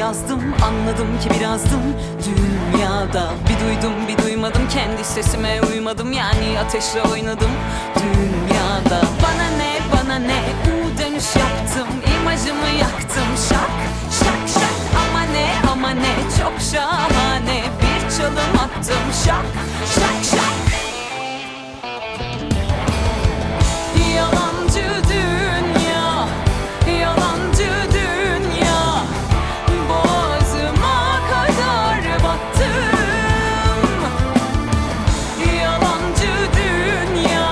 yazdım, anladım ki birazdım dünyada. Bir duydum bir duymadım, kendi sesime uymadım, yani ateşle oynadım dünyada. Bana ne U dönüş yaptım, imajımı yaktım, şak şak şak. Ama ne çok şahane, bir çalım attım, şak şak şak. Yalancı dünya, yalancı dünya, boğazıma kadar battım. Yalancı dünya,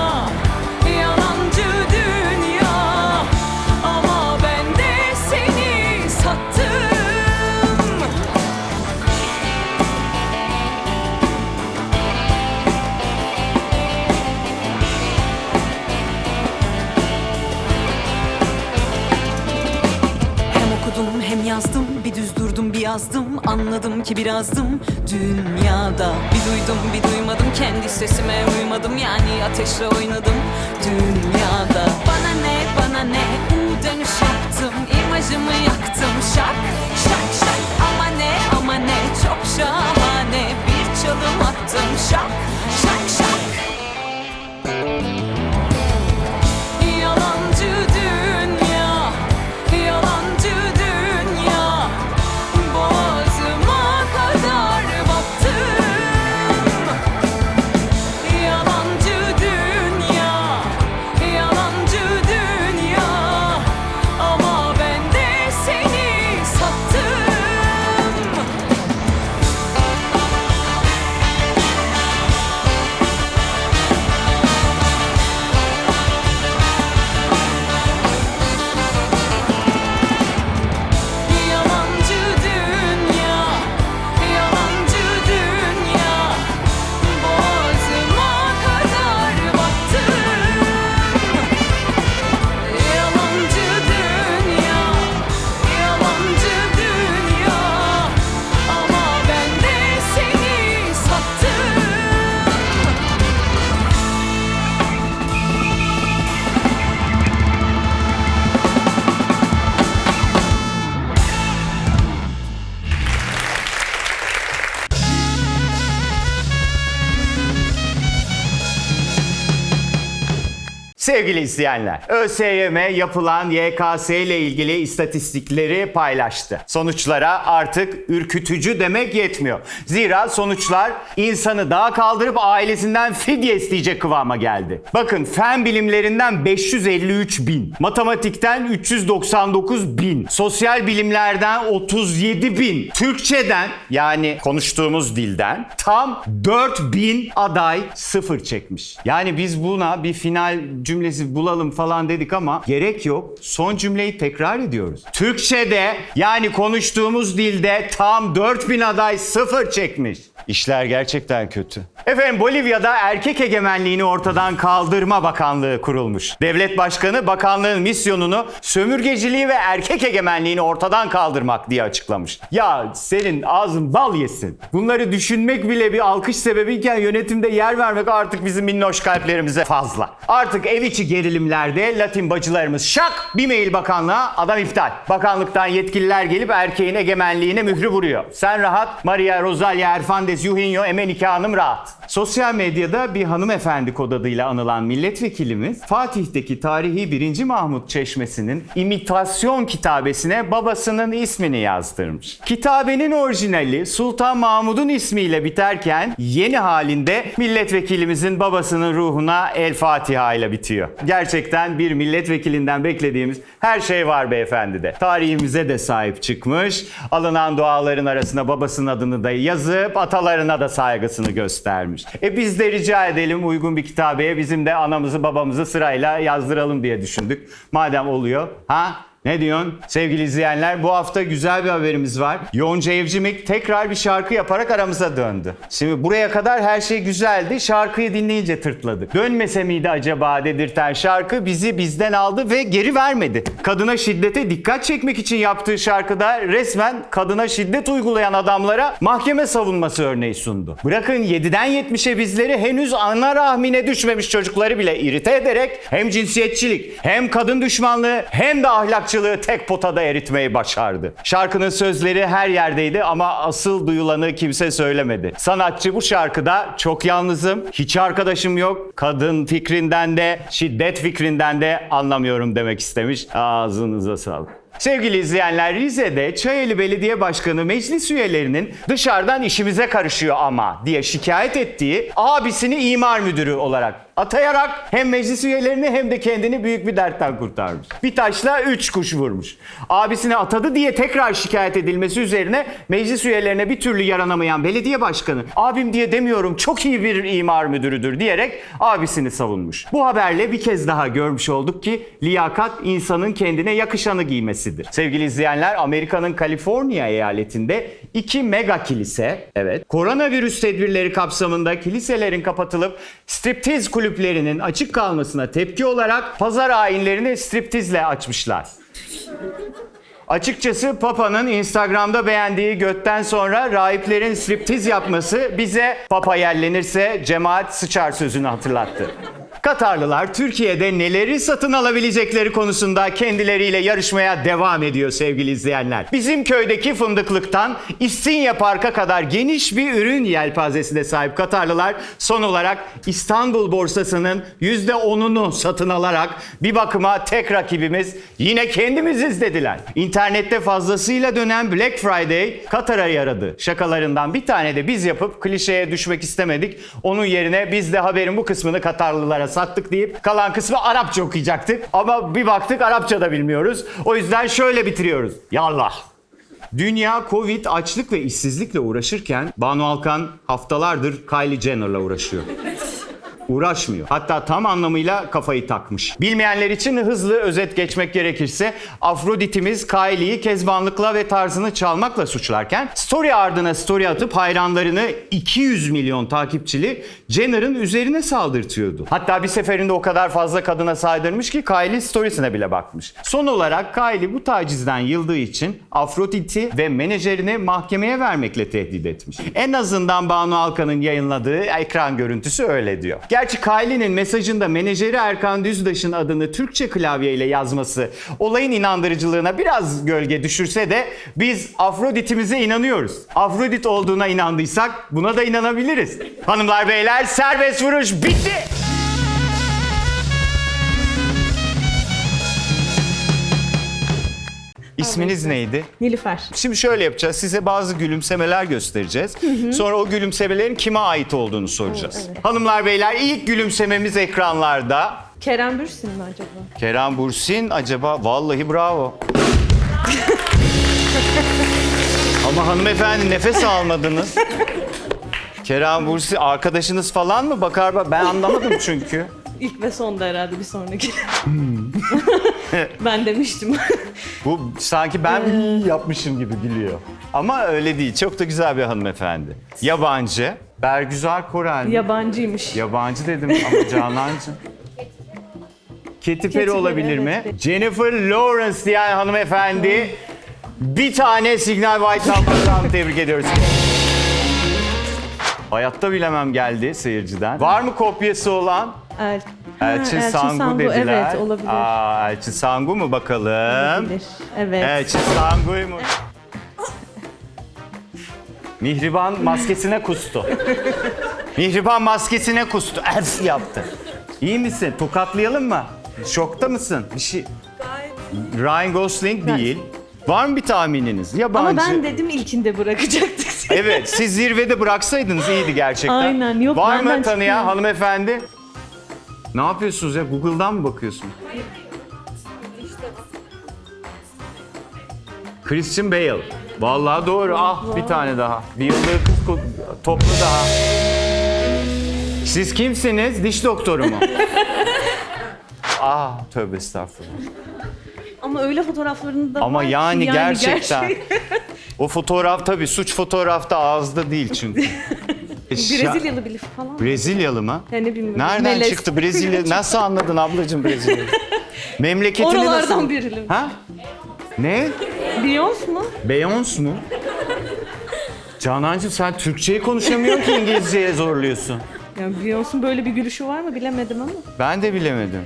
yalancı dünya, ama ben de seni sattım. Hem yazdım, bir düz durdum bir yazdım, anladım ki birazdım dünyada. Bir duydum bir duymadım, kendi sesime uymadım, yani ateşle oynadım dünyada. Bana ne U dönüş yaptım, imajımı yaktım, şak şak şak. Ama ne çok şahane, bir çalım attım, şak şak şak. Yalancı dünya, yalancı dünya, boğazıma kadar battım. Yalancı dünya, yalancı dünya, ama ben de seni sattım. Yalancı dünya, yalancı dünya, boğazıma kadar battım. Yalancı dünya, yalancı dünya, ama ben de seni sattım. Sevgili izleyenler, ÖSYM yapılan YKS ile ilgili istatistikleri paylaştı. Sonuçlara artık ürkütücü demek yetmiyor. Zira sonuçlar insanı dağa kaldırıp ailesinden fidye isteyecek kıvama geldi. Bakın, fen bilimlerinden 553 bin, matematikten 399 bin, sosyal bilimlerden 37 bin, Türkçeden yani konuştuğumuz dilden tam 4 bin aday sıfır çekmiş. Yani biz buna bir final cümlesi bulalım falan dedik ama gerek yok. Son cümleyi tekrar ediyoruz. Türkçede yani konuştuğumuz dilde tam 4000 aday sıfır çekmiş. İşler gerçekten kötü. Efendim, Bolivya'da erkek egemenliğini ortadan kaldırma bakanlığı kurulmuş. Devlet başkanı bakanlığın misyonunu sömürgeciliği ve erkek egemenliğini ortadan kaldırmak diye açıklamış. Ya senin ağzın bal yesin. Bunları düşünmek bile bir alkış sebebiyken yönetimde yer vermek artık bizim minnoş kalplerimize fazla. Artık ev içi gerilimlerde Latin bacılarımız şak bir mail bakanlığa, adam iptal. Bakanlıktan yetkililer gelip erkeğin egemenliğine mührü vuruyor. Sen rahat, Maria Rosalia Herfandez Eugenio Emenike Hanım rahat. Sosyal medyada bir hanımefendi kod adıyla anılan milletvekilimiz Fatih'teki tarihi 1. Mahmut Çeşmesi'nin imitasyon kitabesine babasının ismini yazdırmış. Kitabenin orijinali Sultan Mahmud'un ismiyle biterken yeni halinde milletvekilimizin babasının ruhuna El Fatiha ile bitiyor. Gerçekten bir milletvekilinden beklediğimiz her şey var beyefendide. Tarihimize de sahip çıkmış, alınan duaların arasına babasının adını da yazıp atalarına da saygısını göstermiş. Biz de rica edelim, uygun bir kitabeye bizim de anamızı babamızı sırayla yazdıralım diye düşündük. Madem oluyor, ha? Ne diyorsun? Sevgili izleyenler, bu hafta güzel bir haberimiz var. Yonca Evcimik tekrar bir şarkı yaparak aramıza döndü. Şimdi buraya kadar her şey güzeldi. Şarkıyı dinleyince tırtladık. Dönmese miydi acaba dedirten şarkı bizi bizden aldı ve geri vermedi. Kadına şiddete dikkat çekmek için yaptığı şarkıda resmen kadına şiddet uygulayan adamlara mahkeme savunması örneği sundu. Bırakın 7'den 70'e bizleri, henüz ana rahmine düşmemiş çocukları bile irite ederek hem cinsiyetçilik, hem kadın düşmanlığı, hem de ahlakçılık sanatçılığı tek potada eritmeyi başardı. Şarkının sözleri her yerdeydi ama asıl duyulanı kimse söylemedi. Sanatçı bu şarkıda çok yalnızım, hiç arkadaşım yok, kadın fikrinden de, şiddet fikrinden de anlamıyorum demek istemiş. Ağzınıza sağlık. Sevgili izleyenler, Rize'de Çayeli Belediye Başkanı meclis üyelerinin dışarıdan işimize karışıyor ama diye şikayet ettiği abisini imar müdürü olarak atayarak hem meclis üyelerini hem de kendini büyük bir dertten kurtarmış. Bir taşla 3 kuş vurmuş. Abisini atadı diye tekrar şikayet edilmesi üzerine meclis üyelerine bir türlü yaranamayan belediye başkanı abim diye demiyorum çok iyi bir imar müdürüdür diyerek abisini savunmuş. Bu haberle bir kez daha görmüş olduk ki liyakat insanın kendine yakışanı giymesidir. Sevgili izleyenler, Amerika'nın Kaliforniya eyaletinde 2 mega kilise, koronavirüs tedbirleri kapsamında kiliselerin kapatılıp striptiz kulüplerinin açık kalmasına tepki olarak pazar ayinlerini striptizle açmışlar. Açıkçası Papa'nın Instagram'da beğendiği götten sonra rahiplerin striptiz yapması bize Papa yerlenirse cemaat sıçar sözünü hatırlattı. Katarlılar Türkiye'de neleri satın alabilecekleri konusunda kendileriyle yarışmaya devam ediyor sevgili izleyenler. Bizim köydeki fındıklıktan İstinye Park'a kadar geniş bir ürün yelpazesine sahip Katarlılar son olarak İstanbul borsasının %10'unu satın alarak bir bakıma tek rakibimiz yine kendimiziz dediler. İnternette fazlasıyla dönen Black Friday Katar'a yaradı. Şakalarından bir tane de biz yapıp klişeye düşmek istemedik. Onun yerine biz de haberin bu kısmını Katarlılara sattık deyip kalan kısmı Arapça okuyacaktık. Ama bir baktık Arapça da bilmiyoruz. O yüzden şöyle bitiriyoruz. Yallah. Dünya Covid, açlık ve işsizlikle uğraşırken Banu Alkan haftalardır Kylie Jenner'la uğraşıyor. Uğraşmıyor. Hatta tam anlamıyla kafayı takmış. Bilmeyenler için hızlı özet geçmek gerekirse Afrodit'imiz Kylie'yi kezbanlıkla ve tarzını çalmakla suçlarken story ardına story atıp hayranlarını 200 milyon takipçili Jenner'ın üzerine saldırtıyordu. Hatta bir seferinde o kadar fazla kadına saydırmış ki Kylie storiesine bile bakmış. Son olarak Kylie bu tacizden yıldığı için Afrodit'i ve menajerini mahkemeye vermekle tehdit etmiş. En azından Banu Alkan'ın yayınladığı ekran görüntüsü öyle diyor. Gerçi Kylie'nin mesajında menajeri Erkan Düzdaş'ın adını Türkçe klavyeyle yazması olayın inandırıcılığına biraz gölge düşürse de biz Afrodit'imize inanıyoruz. Afrodit olduğuna inandıysak buna da inanabiliriz. Hanımlar beyler, serbest vuruş bitti. İsminiz neydi? Nilüfer. Şimdi şöyle yapacağız. Size bazı gülümsemeler göstereceğiz. Sonra o gülümsemelerin kime ait olduğunu soracağız. Evet. Hanımlar beyler, ilk gülümsememiz ekranlarda. Kerem Bürsin mi acaba? Kerem Bürsin acaba? Vallahi bravo. Ama hanımefendi nefes almadınız. Kerem Bürsin arkadaşınız falan mı? Bakar ben anlamadım çünkü. İlk ve sonda herhalde bir sonraki. Ben demiştim. Bu sanki ben yapmışım gibi gülüyor. Ama öyle değil. Çok da güzel bir hanımefendi. Yabancı. Bergüzar Korel mi? Yabancıymış. Yabancı dedim ama Canancığım. Katy Perry olabilir mi? evet. Jennifer Lawrence diyen hanımefendi. Bir tane Signal White Number'dan tebrik ediyoruz. Hayatta bilemem geldi seyirciden. Var mı kopyası olan? Elçin Sangu dediler. Evet, olabilir. Elçin Sangu mu bakalım? Olabilir. Evet. Elçin Sangu'yu mu? Mihriban maskesine kustu. Mihriban maskesine kustu. Elf yaptı. İyi misin? Tokatlayalım mı? Şokta mısın? Bir şey... Ryan Gosling değil. Var mı bir tahmininiz? Yabancı. Ama ben dedim ilkinde bırakacaktık seni. Evet, siz zirvede bıraksaydınız iyiydi gerçekten. Aynen, yok, Var mı benden tanıyan çıkmıyor. hanımefendi? Ne yapıyorsunuz ya? Google'dan mı bakıyorsun? Christian Bale. Vallahi doğru. Ah bir tane daha. Bir yıllık kız toplu daha. Siz kimsiniz? Diş doktoru mu? Ah tövbe estağfurullah. Ama öyle fotoğraflarını da Ama var ki yani gerçekten. gerçek- O fotoğraf tabii suç fotoğrafta ağızda değil çünkü. Brezilyalı bir falan. Brezilyalı mı? Yani bilmiyorum. Nereden Melez. çıktı Brezilya? Nasıl anladın ablacığım Brezilya'yı? Memleketini nasıl? Oralardan biri. Ha? Ne? Beyoncé mu? Beyoncé mu? Canancığım sen Türkçeyi konuşamıyorsun ki İngilizceye zorluyorsun. Yani Beyoncé'nin böyle bir gülüşü var mı bilemedim ama. Ben de bilemedim.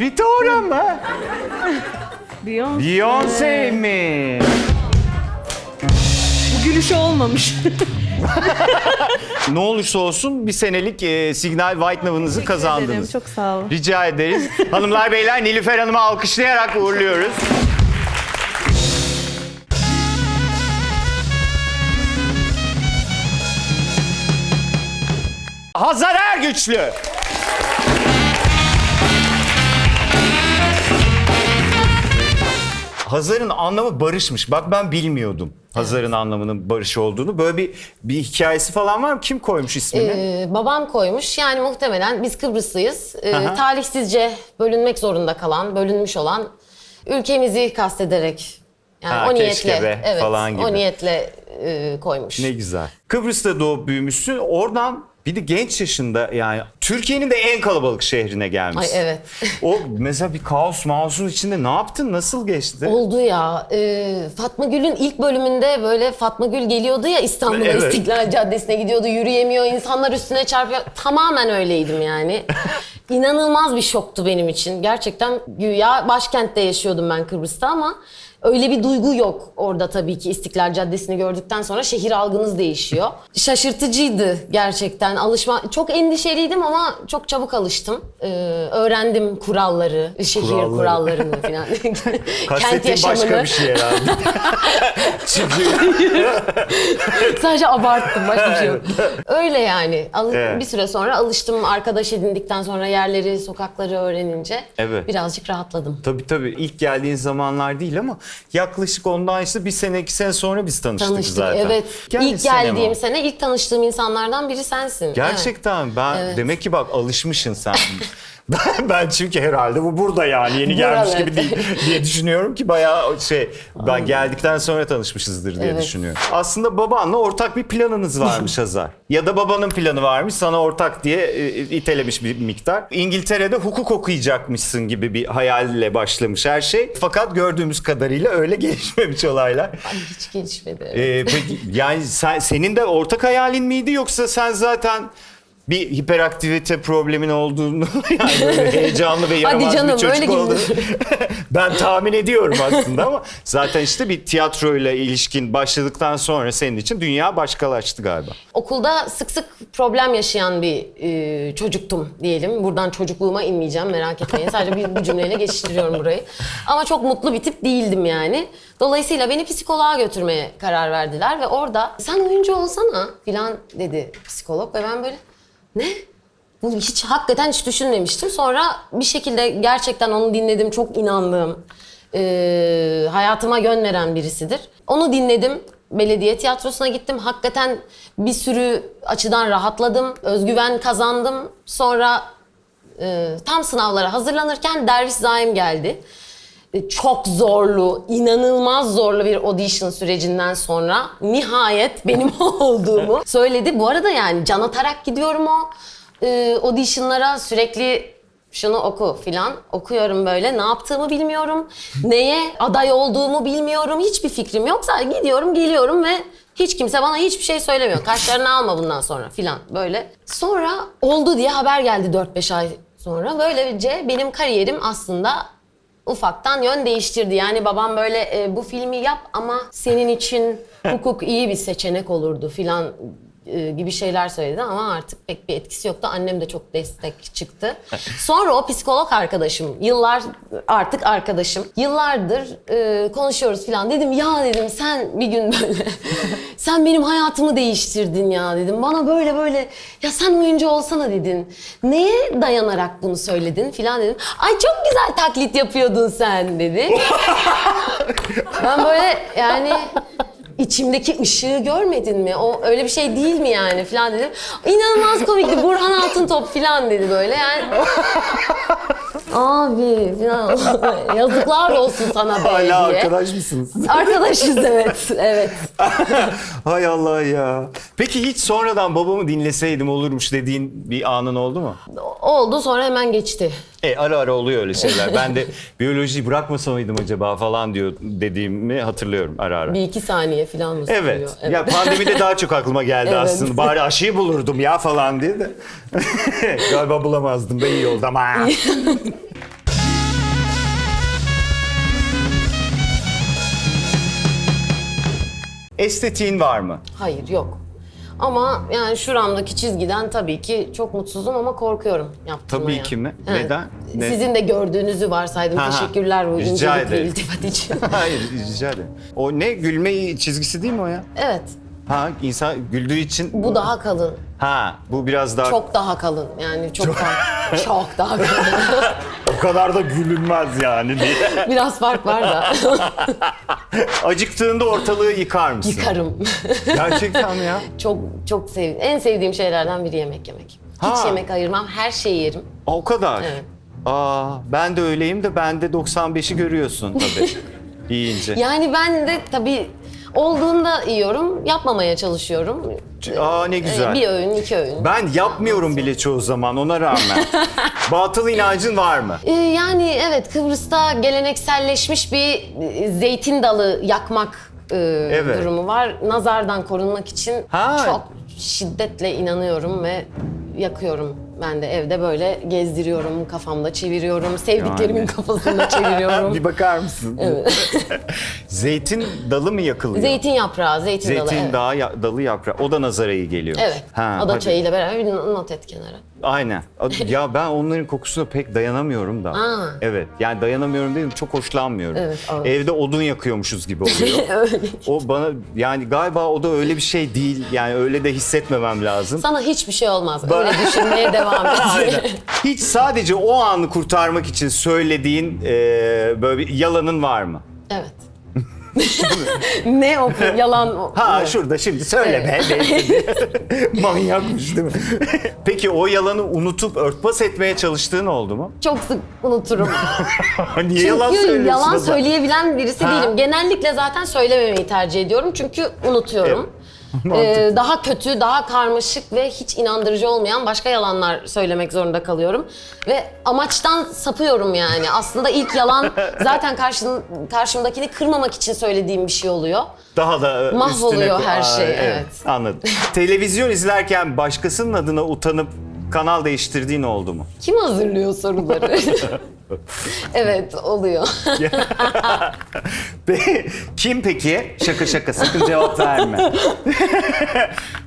Rita Ora mı? Beyoncé mi? Bu gülüşü olmamış. Ne olursa olsun bir senelik Signal White Nav'ınızı Ederim, kazandınız. çok sağ olun. Rica ederiz. Hanımlar beyler Nilüfer Hanım'ı alkışlayarak uğurluyoruz. Hazar Ergüçlü. Hazar'ın anlamı barışmış. Bak ben bilmiyordum Hazar'ın anlamının barış olduğunu. Böyle bir hikayesi falan var mı? Kim koymuş ismini? Babam koymuş. Yani muhtemelen biz Kıbrıslıyız. Talihsizce bölünmek zorunda kalan, bölünmüş olan ülkemizi kastederek. Yani Ha, o keşke niyetle, be evet, falan gibi. o niyetle koymuş. Ne güzel. Kıbrıs'ta doğup büyümüşsün. Oradan bir de genç yaşında yani Türkiye'nin de en kalabalık şehrine Ay gelmişsin. evet. O mesela bir kaos mausun içinde ne yaptın? Nasıl geçti? Oldu ya. Fatma Gül'ün ilk bölümünde böyle Fatma Gül geliyordu ya İstanbul'a, Evet. İstiklal Caddesi'ne gidiyordu, yürüyemiyor, insanlar üstüne çarpıyor. Tamamen öyleydim yani. İnanılmaz bir şoktu benim için. Gerçekten güya başkentte yaşıyordum ben Kıbrıs'ta ama öyle bir duygu yok orada tabii ki. İstiklal Caddesi'ni gördükten sonra şehir algınız değişiyor. Şaşırtıcıydı gerçekten. Çok endişeliydim ama çok çabuk alıştım. Öğrendim kuralları, şehir kurallarını falan. Kent Kastettiğin yaşamını. başka bir şey herhalde. Çünkü Sadece abarttım, başka bir şey yok. Öyle yani. Evet. Bir süre sonra alıştım. Arkadaş edindikten sonra yerleri, sokakları öğrenince Evet. birazcık rahatladım. tabii ilk geldiğin zamanlar değil ama yaklaşık ondan işte bir sene 2 sene sonra biz tanıştık zaten. Evet. Geldiğin İlk sene mi o? geldiğim sene ilk tanıştığım insanlardan biri sensin. Evet. Gerçekten ben Evet. demek ki bak alışmışsın sen. Ben çünkü herhalde bu burada yani yeni gelmiş Buralı. gibi değil diye düşünüyorum ki bayağı ben geldikten sonra tanışmışızdır diye Evet. düşünüyorum. Aslında babanla ortak bir planınız varmış Hazar. Ya da babanın planı varmış sana ortak diye itelemiş bir miktar. İngiltere'de hukuk okuyacakmışsın gibi bir hayalle başlamış her şey. Fakat gördüğümüz kadarıyla öyle gelişmemiş olaylar. Ay, hiç gelişmedi. Peki yani senin de ortak hayalin miydi yoksa sen zaten bir hiperaktivite problemin olduğunu yani böyle heyecanlı ve yaramaz Hadi canım, bir çocuk öyle gibi. olduğunu ben tahmin ediyorum aslında ama zaten işte bir tiyatroyla ilişkin başladıktan sonra senin için dünya başkalaştı galiba. Okulda sık sık problem yaşayan bir çocuktum diyelim. Buradan çocukluğuma inmeyeceğim, merak etmeyin. Sadece bir cümleyle geçiştiriyorum burayı. Ama çok mutlu bir tip değildim yani. Dolayısıyla beni psikoloğa götürmeye karar verdiler ve orada sen oyuncu olsana filan dedi psikolog ve ben böyle ne? Bu hiç hakikaten hiç düşünmemiştim. Sonra bir şekilde gerçekten onu dinledim, çok inandığım, hayatıma yön veren birisidir. Onu dinledim. Belediye tiyatrosuna gittim. Hakikaten bir sürü açıdan rahatladım. Özgüven kazandım. Sonra tam sınavlara hazırlanırken Derviş Zaim geldi. Çok zorlu, inanılmaz zorlu bir audition sürecinden sonra nihayet benim olduğumu söyledi. Bu arada yani can atarak gidiyorum o auditionlara, sürekli şunu oku filan okuyorum böyle. Ne yaptığımı bilmiyorum. Neye aday olduğumu bilmiyorum. Hiçbir fikrim yok. Sadece gidiyorum, geliyorum ve hiç kimse bana hiçbir şey söylemiyor. Kaşlarını alma bundan sonra filan böyle. Sonra oldu diye haber geldi 4-5 ay sonra. Böylece benim kariyerim aslında ufaktan yön değiştirdi. Yani babam böyle bu filmi yap ama senin için hukuk iyi bir seçenek olurdu filan gibi şeyler söyledi ama artık pek bir etkisi yoktu. Annem de çok destek çıktı. Sonra o psikolog arkadaşım, artık arkadaşım. Yıllardır konuşuyoruz filan. Dedim ya dedim sen bir gün böyle sen benim hayatımı değiştirdin ya dedim. Bana böyle ya sen oyuncu olsana dedin. Neye dayanarak bunu söyledin filan dedim. Ay çok güzel taklit yapıyordun sen dedi. Ben böyle yani İçimdeki ışığı görmedin mi? O öyle bir şey değil mi yani falan dedim. İnanılmaz komikti. Burhan Altıntop falan dedi böyle yani. Abi falan. Yazıklar olsun sana be diye. Hala arkadaş mısınız? Arkadaşız evet. Hay Allah ya. Peki hiç sonradan babamı dinleseydim olurmuş dediğin bir anın oldu mu? Oldu sonra hemen geçti. Ara ara oluyor öyle şeyler. Ben de biyolojiyi bırakmasa mıydım acaba falan diyor dediğimi hatırlıyorum ara ara. Bir iki saniye falan mı Evet. sürüyor? Ya pandemide daha çok aklıma geldi Evet. aslında. Bari aşıyı bulurdum ya falan diye de. Galiba bulamazdım. Ben iyi oldum ha. Estetiğin var mı? Hayır, yok. Ama yani şuramdaki çizgiden tabii ki çok mutsuzum ama korkuyorum yaptırmaya. Tabii ki mi? Evet. Neden? Ne? Sizin de gördüğünüzü varsaydım. Ha, ha. Teşekkürler bu Rica incelikli ederim. iltifat için. Hayır, rica ederim. O ne? Gülme çizgisi değil mi o ya? Evet, Ha, insan güldüğü için... bu daha kalın. Ha, bu biraz daha... Çok daha kalın. Yani çok çok daha kalın. O kadar da gülünmez yani diye. Biraz fark var da. Acıktığında ortalığı yıkar mısın? Yıkarım. Gerçekten mi ya? Çok en sevdiğim şeylerden biri yemek yemek. Hiç Ha. yemek ayırmam, her şeyi yerim. O kadar. Evet. Aa, ben de öyleyim de bende 95'i görüyorsun tabii. Yiyince. Yani ben de tabii olduğunda yiyorum, yapmamaya çalışıyorum. Aa, ne güzel. Bir öğün, 2 öğün. Ben yapmıyorum bile çoğu zaman ona rağmen. Batıl inancın var mı? Yani evet, Kıbrıs'ta gelenekselleşmiş bir zeytin dalı yakmak Evet. durumu var. Nazardan korunmak için Ha. çok şiddetle inanıyorum ve yakıyorum. Ben de evde böyle gezdiriyorum, kafamda çeviriyorum, sevdiklerimin Yani. kafasında çeviriyorum. Bir bakar mısın? Zeytin dalı mı yakılıyor? Zeytin yaprağı, zeytin dalı. Zeytin Evet. dalı yaprağı. O da nazara iyi geliyor. Evet. Ha, Ada hadi. çayıyla beraber bir not et kenara. Aynen. Ya ben onların kokusuna pek dayanamıyorum da. Aa. Evet. Yani dayanamıyorum değil, çok hoşlanmıyorum. Evet, evet. Evde odun yakıyormuşuz gibi oluyor. O bana yani galiba o da öyle bir şey değil. Yani öyle de hissetmemem lazım. Sana hiçbir şey olmaz. Öyle düşünmeye devam et. Aynen. Hiç sadece o anı kurtarmak için söylediğin böyle bir yalanın var mı? Evet. Ne o yalan o. Ha Evet. şurada şimdi söyle be. Manyakmış değil mi? Peki o yalanı unutup örtbas etmeye çalıştığın oldu mu? Çok sık unuturum. Niye yalan söylüyorsun? Çünkü yalan o zaman? söyleyebilen birisi Ha. değilim. Genellikle zaten söylememeyi tercih ediyorum çünkü unutuyorum. Mantıklı. Daha kötü, daha karmaşık ve hiç inandırıcı olmayan başka yalanlar söylemek zorunda kalıyorum. Ve amaçtan sapıyorum yani. Aslında ilk yalan zaten karşımdakini kırmamak için söylediğim bir şey oluyor. Daha da Mahvoluyor üstüne... her şey, evet. Anladım. Televizyon izlerken başkasının adına utanıp kanal değiştirdiğin oldu mu? Kim hazırlıyor soruları? Evet, oluyor. Kim peki? Şaka sakın cevap verme.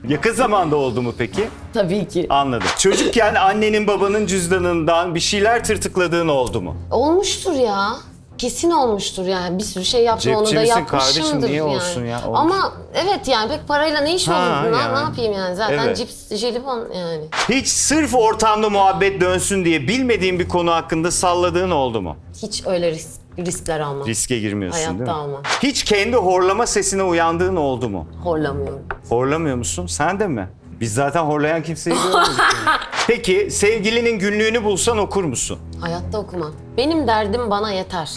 Yakın zamanda oldu mu peki? Tabii ki. Anladım. Çocukken annenin babanın cüzdanından bir şeyler tırtıkladığın oldu mu? Olmuştur ya. Kesin olmuştur yani. Bir sürü şey yaptım, onu da Cepçi misin yapmışımdır kardeşim, niye yani. olsun ya? Olmuş. Ama evet yani pek parayla ne iş olur? Ha, Ne yani. yapayım yani? Zaten Evet. cips, jelibon yani. Hiç sırf ortamda muhabbet dönsün diye bilmediğin bir konu hakkında salladığın oldu mu? Hiç öyle riskler almam. Riske girmiyorsun Hayatta değil mi? almam. Hiç kendi horlama sesine uyandığın oldu mu? Horlamıyorum. Horlamıyor musun? Sen de mi? Biz zaten horlayan kimseyi görmedik. Peki sevgilinin günlüğünü bulsan okur musun? Hayatta okumam. Benim derdim bana yeter.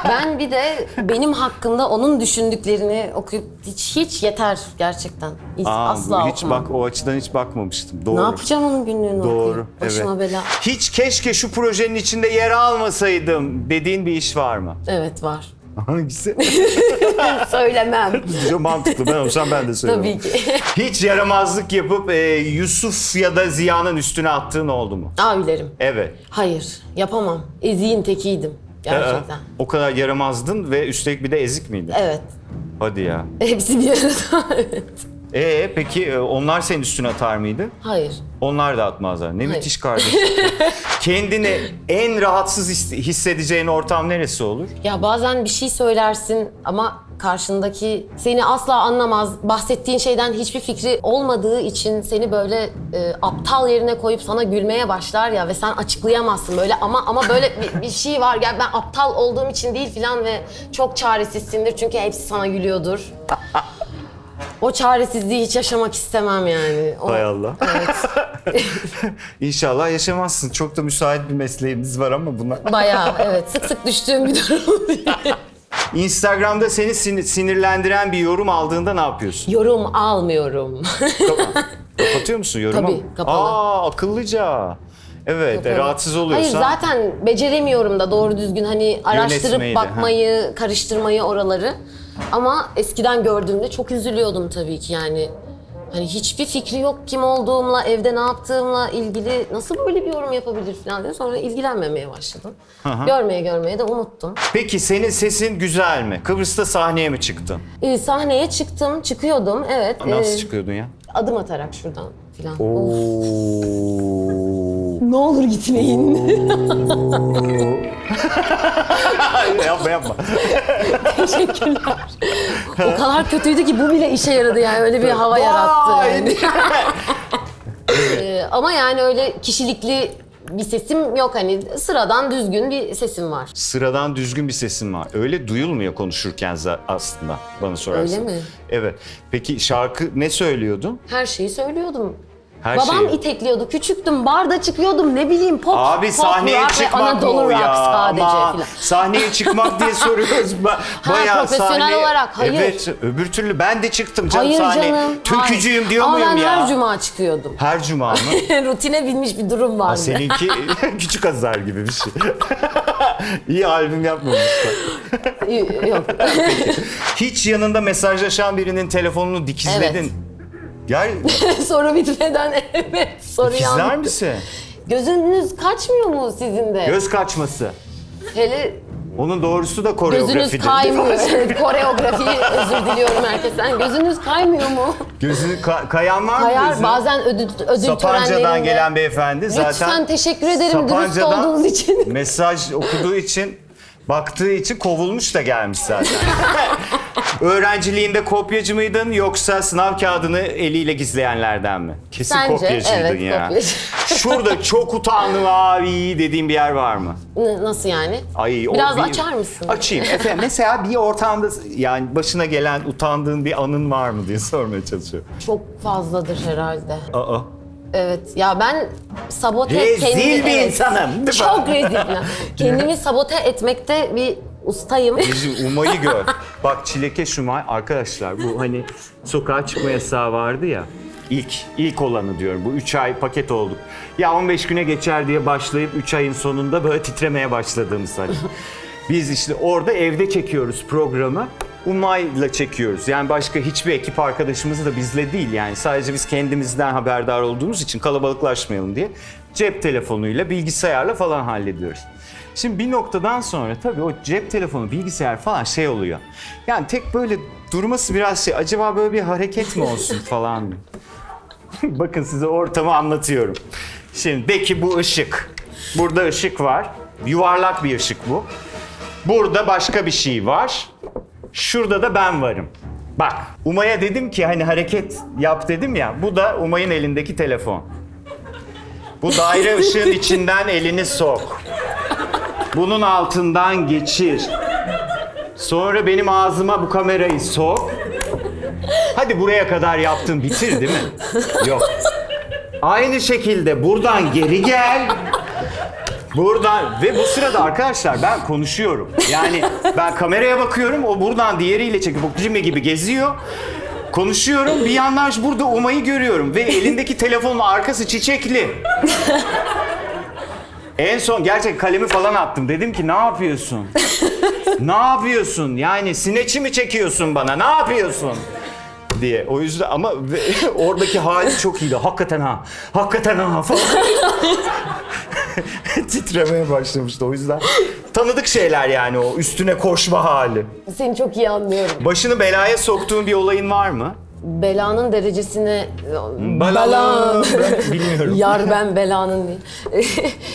Ben bir de benim hakkımda onun düşündüklerini okuyup hiç yeter gerçekten. Asla hiç okumam. bak o açıdan hiç bakmamıştım. Doğru. Ne yapacağım onun günlüğünü Doğru. okuyup? Başıma evet. bela. Hiç keşke şu projenin içinde yer almasaydım dediğin bir iş var mı? Evet var. Hangisi? Söylemem. Çok mantıklı. Ben olsam ben de söylerim. Tabii ki. Hiç yaramazlık yapıp Yusuf ya da Ziya'nın üstüne attığın oldu mu? Abilerim. Evet. Hayır, yapamam. Eziğin tekiydim. Gerçekten. O kadar yaramazdın ve üstelik bir de ezik miydin? Evet. Hadi ya. Hepsi bir arada. Evet. Peki onlar senin üstüne atar mıydı? Hayır. Onlar da atmazlar. Ne müthiş kardeş. Kendini en rahatsız hissedeceğin ortam neresi olur? Ya bazen bir şey söylersin ama karşındaki seni asla anlamaz. Bahsettiğin şeyden hiçbir fikri olmadığı için seni böyle aptal yerine koyup sana gülmeye başlar ya ve sen açıklayamazsın böyle ama böyle bir şey var. Ya ben aptal olduğum için değil falan ve çok çaresizsindir çünkü hepsi sana gülüyordur. O çaresizliği hiç yaşamak istemem yani. Hay Allah. Evet. İnşallah yaşamazsın. Çok da müsait bir mesleğimiz var ama bunlar. Bayağı evet. Sık sık düştüğüm bir durum. Instagram'da seni sinirlendiren bir yorum aldığında ne yapıyorsun? Yorum almıyorum. Kapatıyor musun yorumu? Tabii, kapalı. Akıllıca. Evet, Yapıyorum. rahatsız oluyorsan. Hayır zaten beceremiyorum da doğru düzgün hani araştırıp Yönetmeyi de, bakmayı, karıştırmayı oraları. Ama eskiden gördüğümde çok üzülüyordum tabii ki yani. Hani hiçbir fikri yok kim olduğumla, evde ne yaptığımla ilgili nasıl böyle bir yorum yapabilir falan diye. Sonra ilgilenmemeye başladım. Görmeye de unuttum. Peki senin sesin güzel mi? Kıbrıs'ta sahneye mi çıktın? Sahneye çıkıyordum evet. Nasıl çıkıyordun ya? Adım atarak şuradan falan. Of, Oo. ne olur gitmeyin. yapma. Teşekkürler. O kadar kötüydü ki bu bile işe yaradı yani öyle bir hava yarattı. Yani. Ama yani öyle kişilikli bir sesim yok hani sıradan düzgün bir sesim var. Sıradan düzgün bir sesin var. Öyle duyulmuyor konuşurken aslında bana sorarsan. Öyle mi? Evet. Peki şarkı ne söylüyordun? Her şeyi söylüyordum. Her Babam şeyi. itekliyordu. Küçüktüm, barda çıkıyordum. Ne bileyim pop, Abi pop sahneye rock ve çıkmak mı Anadolu o rock ya? sadece Ama filan. sahneye çıkmak diye soruyoruz. Bayağı profesyonel sahne... olarak, hayır. Evet, öbür türlü ben de çıktım canım Hayır sahneye. canım. Türkücüyüm hayır. diyor Ama muyum ben ya? her cuma çıkıyordum. Her cuma mı? Rutine binmiş bir durum vardı. Seninki küçük azar gibi bir şey. İyi albüm yapmamışlar. Yok. Hiç yanında mesajlaşan birinin telefonunu dikizledin. Evet. Gel, Soru bitmeden evet soruyu dikizler anladım. misin? Gözünüz kaçmıyor mu sizin de? Göz kaçması. Hele Onun doğrusu da koreografidir. gözünüz kaymıyor. Evet, koreografi özür diliyorum herkesten. Gözünüz kaymıyor mu? Gözünü kayan var mı Kayar gözün? bazen ödül Sapanca'dan törenlerinde. gelen beyefendi zaten Lütfen teşekkür ederim dürüst Sapanca'dan olduğunuz için. mesaj okuduğu için, baktığı için kovulmuş da gelmiş zaten. Öğrenciliğinde kopyacı mıydın yoksa sınav kağıdını eliyle gizleyenlerden mi? Kesin Bence, kopyacıydın evet, ya. kopyacı. Şurada çok utandım abi dediğim bir yer var mı? Nasıl yani? Ay, Biraz açar mısın? Açayım. Efendim mesela bir ortamda yani başına gelen utandığın bir anın var mı diye sormaya çalışıyorum. Çok fazladır herhalde. Aa. Evet ya ben sabote Rezil bir insanım, değil mi? Çok rezil falan. Kendimi sabote etmekte bir ustayım. Bizim Umay'ı gör. Bak Çilekeş Umay arkadaşlar bu hani sokağa çıkma yasağı vardı ya. İlk olanı diyorum. Bu 3 ay paket olduk. Ya 15 güne geçer diye başlayıp 3 ayın sonunda böyle titremeye başladığımız hani. Biz işte orada evde çekiyoruz programı. Umay'la çekiyoruz. Yani başka hiçbir ekip arkadaşımız da bizle değil yani. Sadece biz kendimizden haberdar olduğumuz için kalabalıklaşmayalım diye cep telefonuyla, bilgisayarla falan hallediyoruz. Şimdi bir noktadan sonra tabii o cep telefonu, bilgisayar falan şey oluyor. Yani tek böyle durması biraz şey, acaba böyle bir hareket mi olsun falan. Bakın size ortamı anlatıyorum. Şimdi Beki bu ışık. Burada ışık var. Yuvarlak bir ışık bu. Burada başka bir şey var. Şurada da ben varım. Bak Umay'a dedim ki hani hareket yap dedim ya. Bu da Umay'ın elindeki telefon. Bu daire ışığın içinden elini sok. Bunun altından geçir. Sonra benim ağzıma bu kamerayı sok. Hadi buraya kadar yaptın bitir değil mi? Yok. Aynı şekilde buradan geri gel. Buradan ve bu sırada arkadaşlar ben konuşuyorum. Yani ben kameraya bakıyorum, o buradan diğeriyle çekip o Jimmy gibi geziyor. Konuşuyorum, bir yandan burada Umay'ı görüyorum ve elindeki telefonun arkası çiçekli. En son gerçek kalemi falan attım. Dedim ki ne yapıyorsun? Ne yapıyorsun? Yani sineçi mi çekiyorsun bana? Ne yapıyorsun? Diye. O yüzden ama oradaki hali çok iyiydi. Hakikaten ha. Hakikaten ha falan. Titremeye başlamıştı o yüzden. Tanıdık şeyler yani o üstüne koşma hali. Seni çok iyi anlıyorum. Başını belaya soktuğun bir olayın var mı? Belanın derecesine... Belanın. Bilmiyorum. Yar ben belanın değil.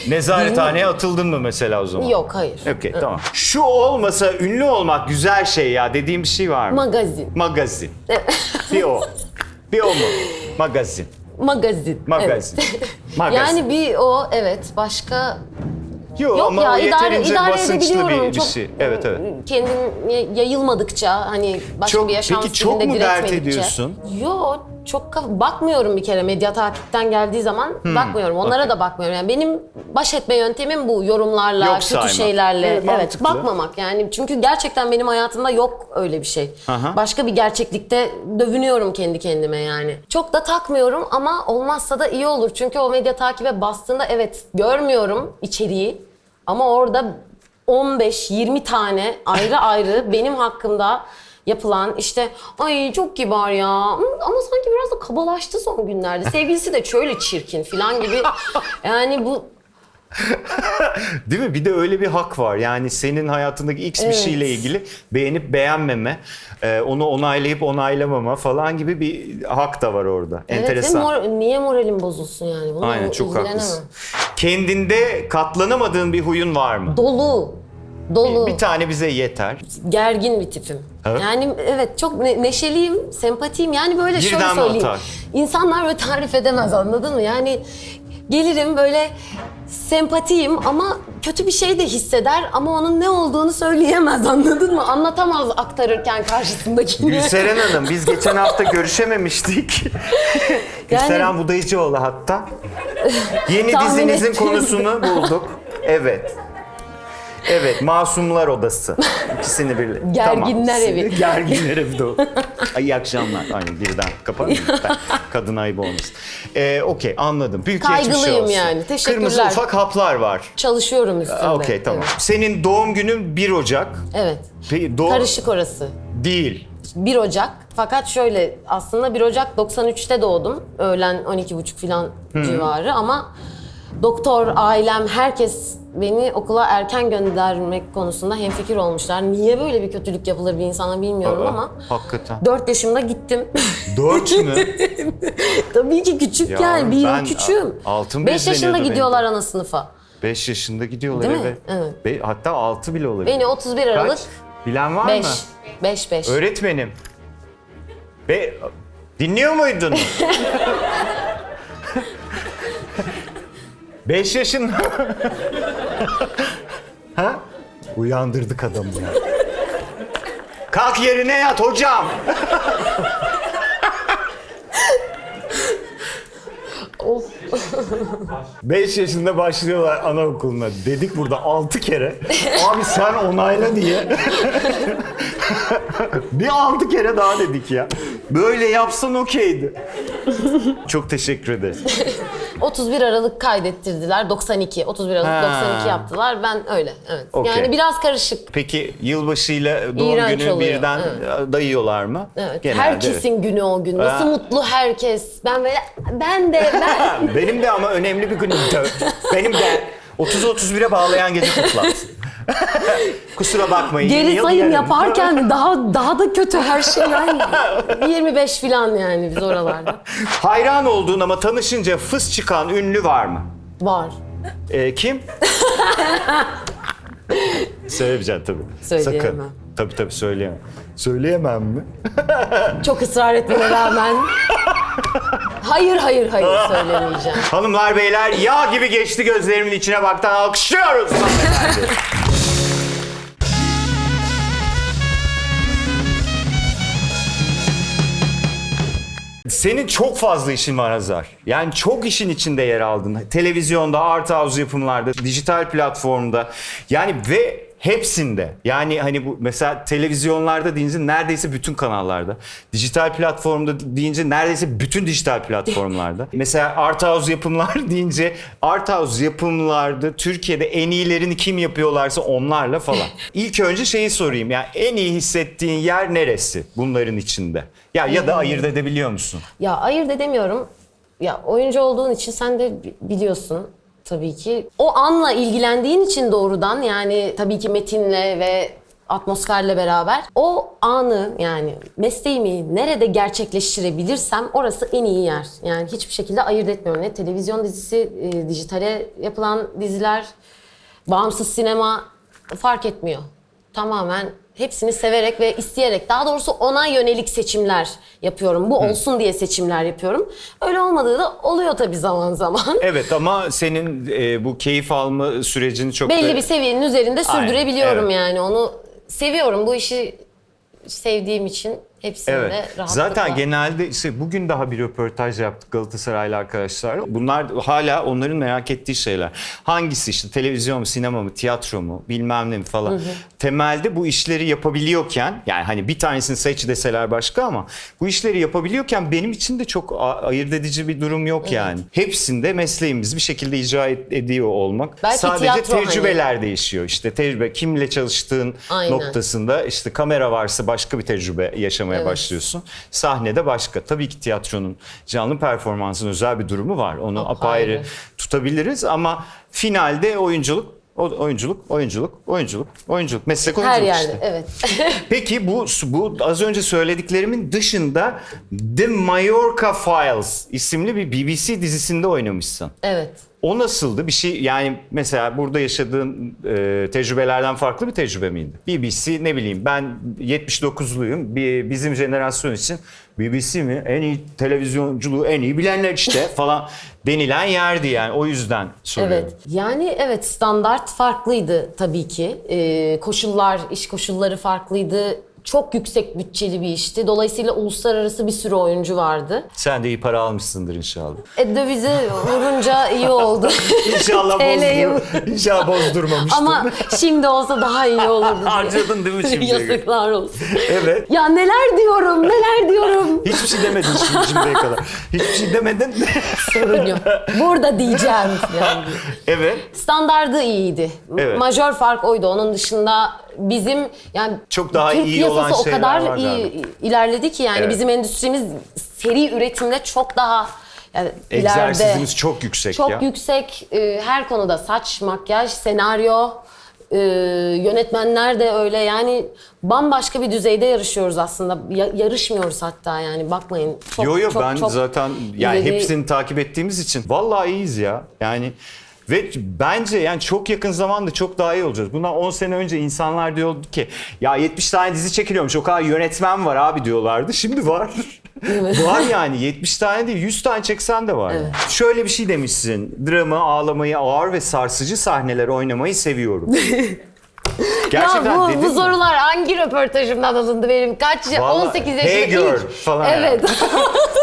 Nezarethaneye atıldın mı mesela o zaman? Yok hayır. Okey tamam. Şu olmasa ünlü olmak güzel şey ya dediğim bir şey var mı? Magazin. Magazin. Bir o. Bir o mu? Magazin. Magazin. Magazin. Evet. Magazin. Yani bir o evet başka... Yok Yok ama ya o yeterince idare basınçlı edebiliyorum. bir Çok şey. Evet evet. kendim yayılmadıkça hani başka Çok, bir yaşam peki çok stilinde mu dert diretmedikçe. ediyorsun? Yok çok bakmıyorum bir kere medya takipten geldiği zaman bakmıyorum. Onlara okey. da bakmıyorum. Yani benim baş etme yöntemim bu yorumlarla, Yok kötü sayma. şeylerle. Evet, Evet, mantıklı. bakmamak yani. Çünkü gerçekten benim hayatımda yok öyle bir şey. Aha. Başka bir gerçeklikte dövünüyorum kendi kendime yani. Çok da takmıyorum ama olmazsa da iyi olur. Çünkü o medya takibe bastığında evet görmüyorum içeriği. Ama orada 15-20 tane ayrı ayrı benim hakkımda yapılan işte ay çok kibar ya ama sanki biraz da kabalaştı son günlerde. Sevgilisi de şöyle çirkin falan gibi. Yani bu Değil mi? Bir de öyle bir hak var. Yani senin hayatındaki X bir şeyle ilgili beğenip beğenmeme, onu onaylayıp onaylamama falan gibi bir hak da var orada. Enteresan. evet, niye moralim bozulsun yani? Bunu Aynen, çok ilgilenemem. haklısın. Kendinde katlanamadığın bir huyun var mı? Dolu. Bir tane bize yeter. Gergin bir tipim. Evet. Yani evet çok neşeliyim, sempatiyim. Yani böyle Birden şöyle mi söyleyeyim. atar? İnsanlar böyle tarif edemez, anladın mı? Yani gelirim böyle sempatiyim ama kötü bir şey de hisseder ama onun ne olduğunu söyleyemez, anladın mı? Anlatamaz aktarırken karşısındakine. Gülseren Hanım, biz geçen hafta görüşememiştik. Gülseren Budayıcıoğlu hatta. Yeni Tahmin dizinizin ettim. konusunu bulduk. Evet. Evet, Masumlar Odası. İkisini birlikte. Gerginler Evi. Gerginler Evi de o. Ay, iyi akşamlar. Aynen, birden kapanayım. Kadın ayıbı olmasın. Okey, anladım. Büyük geçmiş Kaygılıyım olsun. yani, teşekkürler. Kırmızı ufak haplar var. Çalışıyorum üstünde. Okey, tamam. Evet. Senin doğum günün 1 Ocak. Evet. Peki, Karışık orası. Değil. 1 Ocak. Fakat şöyle aslında 1 Ocak 93'te doğdum. Öğlen 12.30 falan civarı ama doktor, ailem, herkes beni okula erken göndermek konusunda hemfikir olmuşlar. Niye böyle bir kötülük yapılır bir insana bilmiyorum ama Hakikaten. 4 yaşımda gittim. 4 mü? Tabii ki küçük Ya yani. Bir ben- yıl küçüğüm. altın 5 yaşında bezleniyordu benim. gidiyorlar ana sınıfa. 5 yaşında gidiyorlar Değil mi? eve. Evet. Hatta 6 bile olabilir. Beni 31 Aralık Kaç? Bilen var 5. mı? 5. Öğretmenim. Dinliyor muydun? 5 yaşında. Ha? Uyandırdık adamı ya. Kalk yerine yat hocam. Of. 5 yaşında başlıyorlar anaokuluna. Dedik burada 6 kere. Abi sen onayla diye. Bir 6 kere daha dedik ya. Böyle yapsan okeydi. Çok teşekkür ederiz. 31 Aralık kaydettirdiler. 92. 31 Aralık Ha. 92 yaptılar. Ben öyle. Evet. Okey. Yani biraz karışık. Peki yılbaşıyla doğum İğrenç günü oluyor, birden dayıyorlar mı? Evet. Genelde Herkesin günü o gün. Nasıl Ha. mutlu herkes. Ben böyle ben. evet. Benim de ama önemli bir günümdü. Benim de 30'a 31'e bağlayan gece kutlansın. Kusura bakmayın. Geri yıl sayım yarın. yaparken daha da kötü her şey yani. 25 falan yani biz oralarda. Hayran olduğun ama tanışınca fıs çıkan ünlü var mı? Var. Kim? Söylemeyeceksin tabii. Söyleyemem. Sakın. Tabii söyleyemem. Söyleyemem mi? Çok ısrar etmene rağmen. Hayır söylemeyeceğim. Hanımlar beyler, yağ gibi geçti gözlerimin içine baktan alkışlıyoruz. Senin çok fazla işin var Hazar. Yani çok işin içinde yer aldın. Televizyonda, art house yapımlarda, dijital platformda. Yani ve hepsinde. Yani hani bu mesela televizyonlarda deyince neredeyse bütün kanallarda. Dijital platformda deyince neredeyse bütün dijital platformlarda. Mesela art house yapımlar deyince art house yapımlarda Türkiye'de en iyilerini kim yapıyorlarsa onlarla falan. İlk önce şeyi sorayım. Yani en iyi hissettiğin yer neresi bunların içinde? Ya da ayırt edebiliyor musun? Ya ayırt edemiyorum. Ya oyuncu olduğun için sen de biliyorsun tabii ki. O anla ilgilendiğin için doğrudan yani tabii ki metinle ve atmosferle beraber o anı yani mesleğimi nerede gerçekleştirebilirsem orası en iyi yer. Yani hiçbir şekilde ayırt etmiyorum. Ne televizyon dizisi, dijitale yapılan diziler, bağımsız sinema fark etmiyor. Tamamen hepsini severek ve isteyerek, daha doğrusu ona yönelik seçimler yapıyorum. Bu olsun diye seçimler yapıyorum. Öyle olmadığı da oluyor tabii zaman zaman. Evet ama senin bu keyif alma sürecini çok Belli da... bir seviyenin üzerinde Aynen, sürdürebiliyorum evet. yani. Onu seviyorum. Bu işi sevdiğim için hepsinde Evet. rahatlıkla. Zaten genelde işte bugün daha bir röportaj yaptık Galatasaraylı arkadaşlarla. Bunlar hala onların merak ettiği şeyler. Hangisi işte televizyon mu, sinema mı, tiyatro mu, bilmem ne mi falan. Temelde bu işleri yapabiliyorken yani hani bir tanesini seç deseler başka ama bu işleri yapabiliyorken benim için de çok ayırt edici bir durum yok yani. Hepsinde mesleğimiz bir şekilde icra ediyor olmak. Belki Sadece tiyatro tecrübeler değişiyor. İşte tecrübe kimle çalıştığın Aynen. noktasında işte kamera varsa başka bir tecrübe yaşamaya başlıyorsun. Sahnede başka. Tabii ki tiyatronun canlı performansın özel bir durumu var. Onu apayrı Apayrı. tutabiliriz ama finalde oyunculuk. Meslek Her oyunculuk yerde işte. evet. Peki bu az önce söylediklerimin dışında The Mallorca Files isimli bir BBC dizisinde oynamışsın. Evet. O nasıldı? Bir şey yani mesela burada yaşadığın tecrübelerden farklı bir tecrübe miydi? BBC ne bileyim ben 79'luyum. Bizim jenerasyon için BBC mi? En iyi televizyonculuğu en iyi bilenler işte falan denilen yerdi yani. O yüzden soruyorum. Evet. Yani evet standart farklıydı tabii ki. Koşullar, iş koşulları farklıydı. Çok yüksek bütçeli bir işti. Dolayısıyla uluslararası bir sürü oyuncu vardı. Sen de iyi para almışsındır inşallah. Dövize vurunca iyi oldu. İnşallah TL'yi İnşallah bozdurmamıştın. Ama şimdi olsa daha iyi olurdu diye. Harcadın değil mi şimdi? Yazıklar olsun. Evet. Ya neler diyorum. Hiçbir şey demedin şimdiye kadar. Hiçbir şey demedin. Sorun yok. Burada diyeceğim falan diye. Evet. Standardı iyiydi. Evet. Majör fark oydu. Onun dışında bizim yani Çok daha Türk iyi olan piyasası o şeyler kadar var iyi ilerledi ki yani Evet. bizim endüstrimiz seri üretimle çok daha yani ileride. Egzersizimiz çok yüksek Çok ya. yüksek her konuda saç, makyaj, senaryo, yönetmenler de öyle yani bambaşka bir düzeyde yarışıyoruz aslında. Yarışmıyoruz hatta yani bakmayın. Çok, Yo çok, ben çok zaten yani ileri- hepsini takip ettiğimiz için vallahi iyiyiz ya. Yani ve bence yani çok yakın zamanda çok daha iyi olacağız. Bundan 10 sene önce insanlar diyordu ki ya 70 tane dizi çekiliyormuş o kadar yönetmen var abi diyorlardı. Şimdi var. Var yani 70 tane değil 100 tane çeksen de var. Yani. Şöyle bir şey demişsin. Drama, ağlamayı, ağır ve sarsıcı sahneler oynamayı seviyorum. Gerçekten ya dedin bu mi? sorular hangi röportajımdan alındı benim? Vallahi 18 yaşında Hey Girl ilk. falan Evet.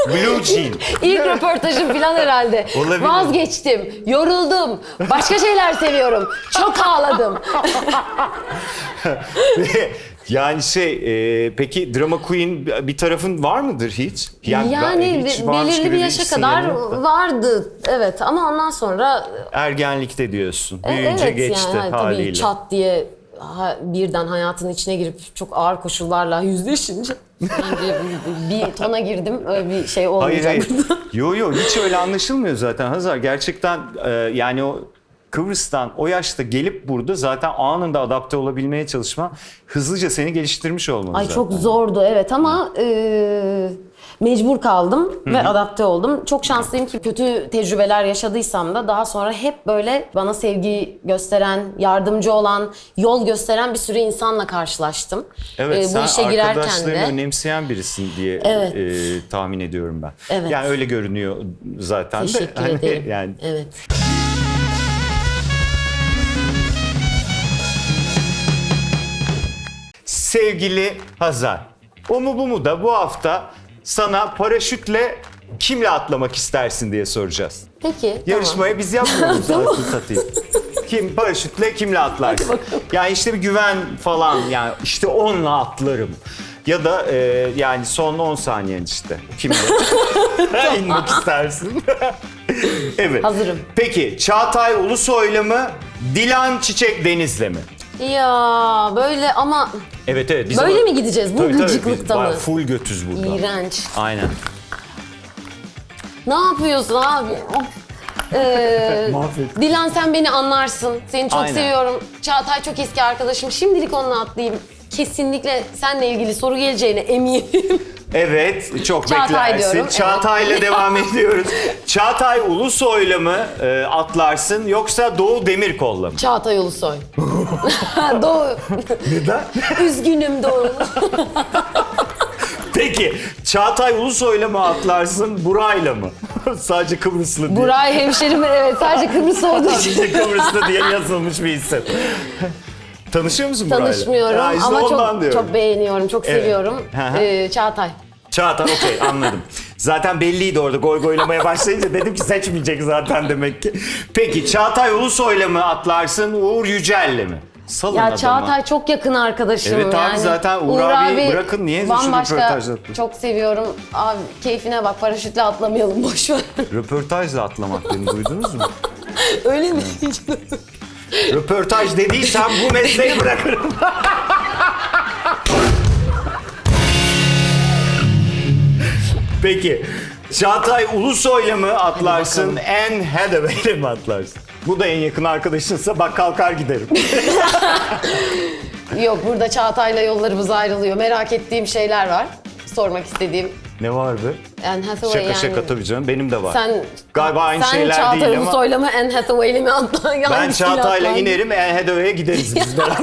Blue Jean. İlk röportajım falan herhalde. Olabilir. Vazgeçtim, yoruldum, başka şeyler seviyorum, çok ağladım. Yani peki Drama Queen bir tarafın var mıdır hiç? Yani hiç varmış belirli gibi bir yaşa sinyali kadar yok da. vardı evet ama ondan sonra Ergenlikte diyorsun. Büyüyünce evet geçti yani haliyle. tabii çat diye birden hayatın içine girip çok ağır koşullarla yüzleşince bence bir tona girdim öyle bir şey Hayır olmayacak. hayır. Yo hiç öyle anlaşılmıyor zaten Hazar. Gerçekten yani o Kıbrıs'tan o yaşta gelip burada zaten anında adapte olabilmeye çalışma hızlıca seni geliştirmiş olmalı Ay zaten. çok zordu evet ama mecbur kaldım ve adapte oldum. Çok şanslıyım ki kötü tecrübeler yaşadıysam da daha sonra hep böyle bana sevgi gösteren, yardımcı olan, yol gösteren bir sürü insanla karşılaştım. Evet, Bu sen işe girerken arkadaşlarını de. önemseyen birisin diye Evet. Tahmin ediyorum ben. Evet. Yani öyle görünüyor zaten de. Teşekkür Hani ederim. Yani Evet. sevgili Hazar, o mu bu mu da bu hafta sana paraşütle kimle atlamak istersin diye soracağız. Peki. Yarışmayı biz yapmıyoruz anasını satayım. Paraşütle kimle atlarsın? Yani işte bir güven falan yani işte onunla atlarım. Ya da yani son 10 saniyen işte. Kimle? İnmek istersin. Evet. Hazırım. Peki Çağatay Ulusoy'la mı? Dilan Çiçek Deniz'le mi? Ya böyle ama Evet evet. Biz böyle ama- mi gideceğiz? Bu Tabii, tabii, gıcıklıkta biz mı? bayağı full götüz burada. İğrenç. Aynen. Ne yapıyorsun abi? Mahvet. Dilan sen beni anlarsın. Seni çok Aynen. seviyorum. Çağatay çok eski arkadaşım. Şimdilik onunla atlayayım. Kesinlikle seninle ilgili soru geleceğine eminim. Evet, çok Çağatay beklersin. diyorum, Çağatay'la devam ediyoruz. Çağatay Ulusoy'la mı atlarsın yoksa Doğu Demirkol'la mı? Çağatay Ulusoy. Doğu. Neden? Üzgünüm Doğu. Peki, Çağatay Ulusoy'la mı atlarsın, Buray'la mı? Sadece Kıbrıslı diye. Buray hemşerim evet sadece Kıbrıs olduğu için. Sadece Kıbrıslı diye yazılmış bir isim. Tanışıyor musun Buray'la? Tanışmıyorum Ya işte ama ondan çok diyorum. çok beğeniyorum, çok Evet. seviyorum. Hı hı. Çağatay. Çağatay, okey, anladım. Zaten belliydi orada goy goylamaya başlayınca dedim ki seçmeyecek zaten demek ki. Peki Çağatay Ulusoy'la mı atlarsın, Uğur Yücel'le mi? Salın Ya adamı. Çağatay çok yakın arkadaşım. Evet abi, yani. zaten Uğur abi bırakın, niye şu bambaşka, röportajda atıyorsun? çok seviyorum. Abi keyfine bak, paraşütle atlamayalım, boş ver. Röportajla atlamak beni duydunuz mu? Öyle mi? Röportaj dediysem bu mesleği bırakırım. Peki Çağatay Ulusoy'la mı atlarsın, Anne Hathaway'le mi atlarsın? Bu da en yakın arkadaşınsa bak kalkar giderim. Yok, burada Çağatay'la yollarımız ayrılıyor. Merak ettiğim şeyler var. Sormak istediğim. Ne var be? Anne Hathaway Şaka yani. şaka tabii canım, benim de var. Sen Galiba aynı şeyler Çağatay değil ama Ulusoy'la mı Anne Hathaway'le mi atlar? ben Hangisiyle Çağatay'la atlar? inerim, Anne Hathaway'e gideriz biz beraber.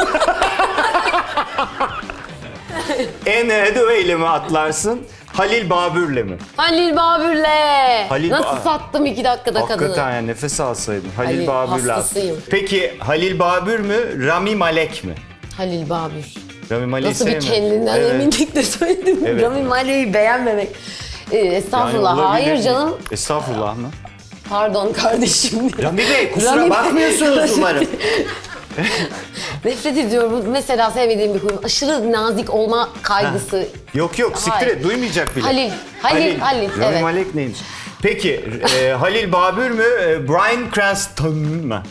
Anne Hathaway'le mi atlarsın, Halil Babür'le mi? Halil Babür'le. Halil Nasıl Ba- sattım 2 dakikada Hakikaten kadını. yani nefes alsaydın. Halil Halil Babür'le. hastasıyım. Peki Halil Babür mü, Rami Malek mi? Halil Babür. Rami Malek'i Nasıl bir sevmem. kendinden Evet. eminlikle söyledim. Evet. Rami Malek'i beğenmemek. Estağfurullah. Yani olabilir. Hayır canım. Estağfurullah mı? Pardon kardeşim. Rami Bey kusura Rami Bey. bakmıyorsunuz umarım. Nefret ediyorum. Mesela sevmediğim bir konu. Aşırı nazik olma kaygısı. Yok yok siktir Hayır. et, duymayacak bile. Halil, Rami evet. Malek neymiş? Peki Halil Babür mü, Bryan Cranston mı?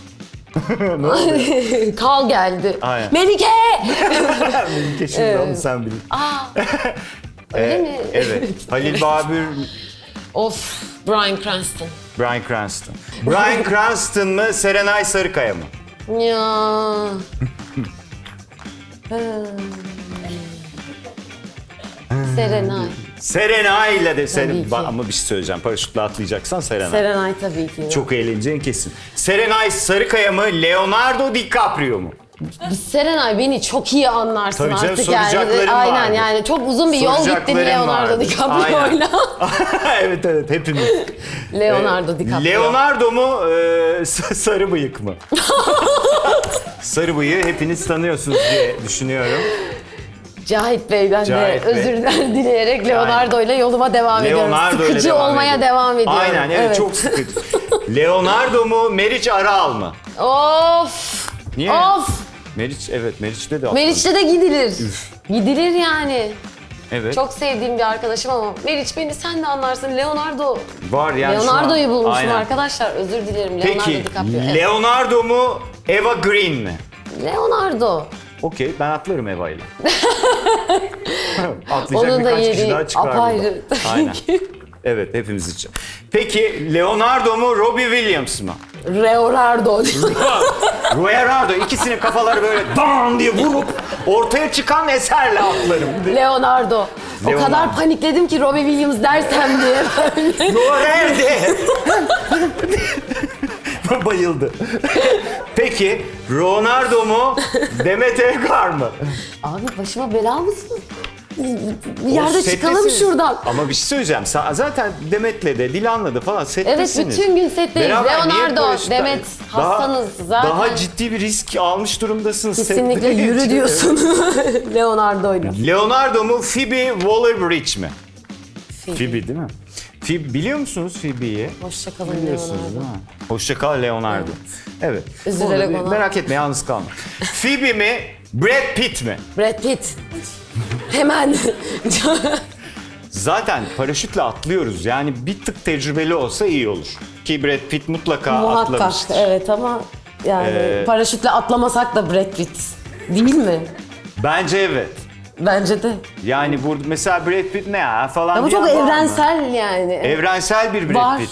Ne oluyor? Kal geldi. Aynen. Melike! Melike şimdi onu sen bil. Öyle mi? Evet. Halil Babür, Of, Bryan Cranston. Bryan Cranston. Bryan Cranston mı, Serenay Sarıkaya mı? Ya. Serenay. Serenay'la de Tabii ki. ama bir şey söyleyeceğim. Paraşütle atlayacaksan Serenay. Serenay tabii ki. Çok eğleneceğin kesin. Serenay Sarıkaya mı, Leonardo DiCaprio mu? Serenay beni çok iyi anlarsın Tabii canım, artık yani. soracaklarım Aynen vardı. yani çok uzun bir yol gittin Soracaklarım Leonardo vardı. DiCaprio'yla. Evet evet, hepimiz. Leonardo DiCaprio. Leonardo mu, sarı bıyık mı? Sarı bıyığı hepiniz tanıyorsunuz diye düşünüyorum. Cahit Bey, ben Cahit de Bey. özür dileyerek Leonardo ile yoluma devam ediyorum. Leonardo ile Sıkıcı devam olmaya ediyor. devam ediyorum. Aynen evet, çok sıkıcı. Leonardo mu, Meriç Aral mı? Of. Niye? Of. Meriç, evet Meriç'te de atladı. Meriç'te de gidilir. Gidilir yani. Evet. Çok sevdiğim bir arkadaşım ama Meriç beni sen de anlarsın. Leonardo. Var yani şu an. Leonardo'yu bulmuşum Aynen. arkadaşlar. Özür dilerim. Leonardo Peki DiCaprio. Evet. Leonardo mu, Eva Green mi? Leonardo. Okey, ben atlarım Eva'yla. Atlayacak Onun da birkaç kişi yeri daha çıkar apayrı. burada. Aynen. Evet, hepimiz için. Peki Leonardo mu, Robbie Williams mı? Leonardo. Leonardo, ikisinin kafaları böyle dan diye vurup ortaya çıkan eserle atlarım. Leonardo. O Leonardo. kadar panikledim ki Robbie Williams dersem diye. Nerede? Bayıldı. Peki Ronaldo mu, Demet Evgar mı? Abi başıma bela mısın? Bir yerde O çıkalım settesiniz. şuradan. Ama bir şey söyleyeceğim. Zaten Demet'le de Dilan'la da falan Evet, settesiniz. bütün gün setteyiz. Beraber niye Leonardo, böyle Demet, hassanız zaten. Daha ciddi bir risk almış durumdasınız. Kesinlikle sette. yürü diyorsun. Leonardo'yla. Leonardo mu, Phoebe Waller-Bridge mi? Phoebe değil mi? Phoebe, biliyor musunuz Phoebe'yi? Hoşçakalın Biliyorsunuz Leonardo. değil mi? Hoşça kal Leonardo. Evet. Üzülerek Orada ona- merak etme, yalnız kalma. Phoebe mi, Brad Pitt mi? Brad Pitt. Hemen. Zaten paraşütle atlıyoruz. Yani bir tık tecrübeli olsa iyi olur. Ki Brad Pitt mutlaka Muhakkak. atlamıştır. Evet ama yani paraşütle atlamasak da Brad Pitt. Değil mi? Bence evet. Bence de. Yani burada mesela Brad Pitt ne ya falan Ama diyen çok var mı? evrensel yani. Evrensel bir Brad Var. Pitt.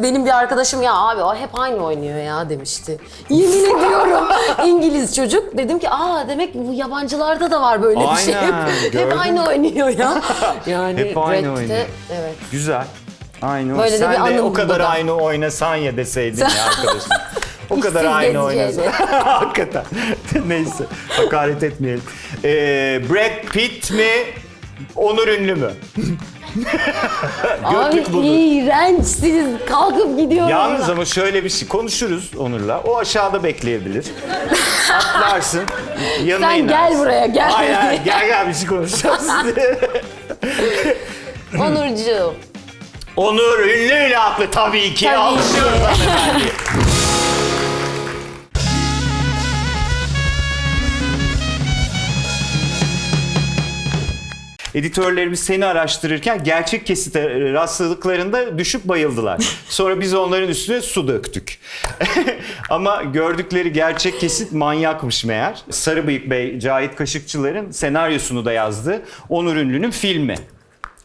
Benim bir arkadaşım ya abi o hep aynı oynuyor ya demişti. Yemin ediyorum İngiliz çocuk. Dedim ki demek bu yabancılarda da var böyle bir şey. Aynen, gördün Hep aynı mü? oynuyor ya. Yani Hep aynı Brad Pitt'e- oynuyor. Evet. Güzel. Aynı. Böyle de Sen bir de anım o kadar bu da. aynı oynasan ya deseydin ya arkadaşım. O kadar İşsiz aynı gezeceğini. oynasan. Hakikaten. Neyse. Hakaret etmeyelim. Brad Pitt mi? Onur Ünlü mü? Abi Götlük budur. iğrençsiniz. Kalkıp gidiyorum. Yalnız oradan. ama şöyle bir şey konuşuruz Onur'la. O aşağıda bekleyebilir. atlarsın. Yanına Sen inersin. gel buraya, gel. Aynen, gel bir şey konuşacağız. Onurcuğum. Onur ünlüyle haklı tabii ki. Tabii Alkışlıyoruz ki. hanımefendi. Editörlerimiz seni araştırırken gerçek kesite rastladıklarında düşüp bayıldılar. Sonra biz onların üstüne su döktük. Ama gördükleri gerçek kesit manyakmış meğer. Sarıbıyık Bey, Cahit Kaşıkçılar'ın senaryosunu da yazdı. Onur Ünlü'nün filmi.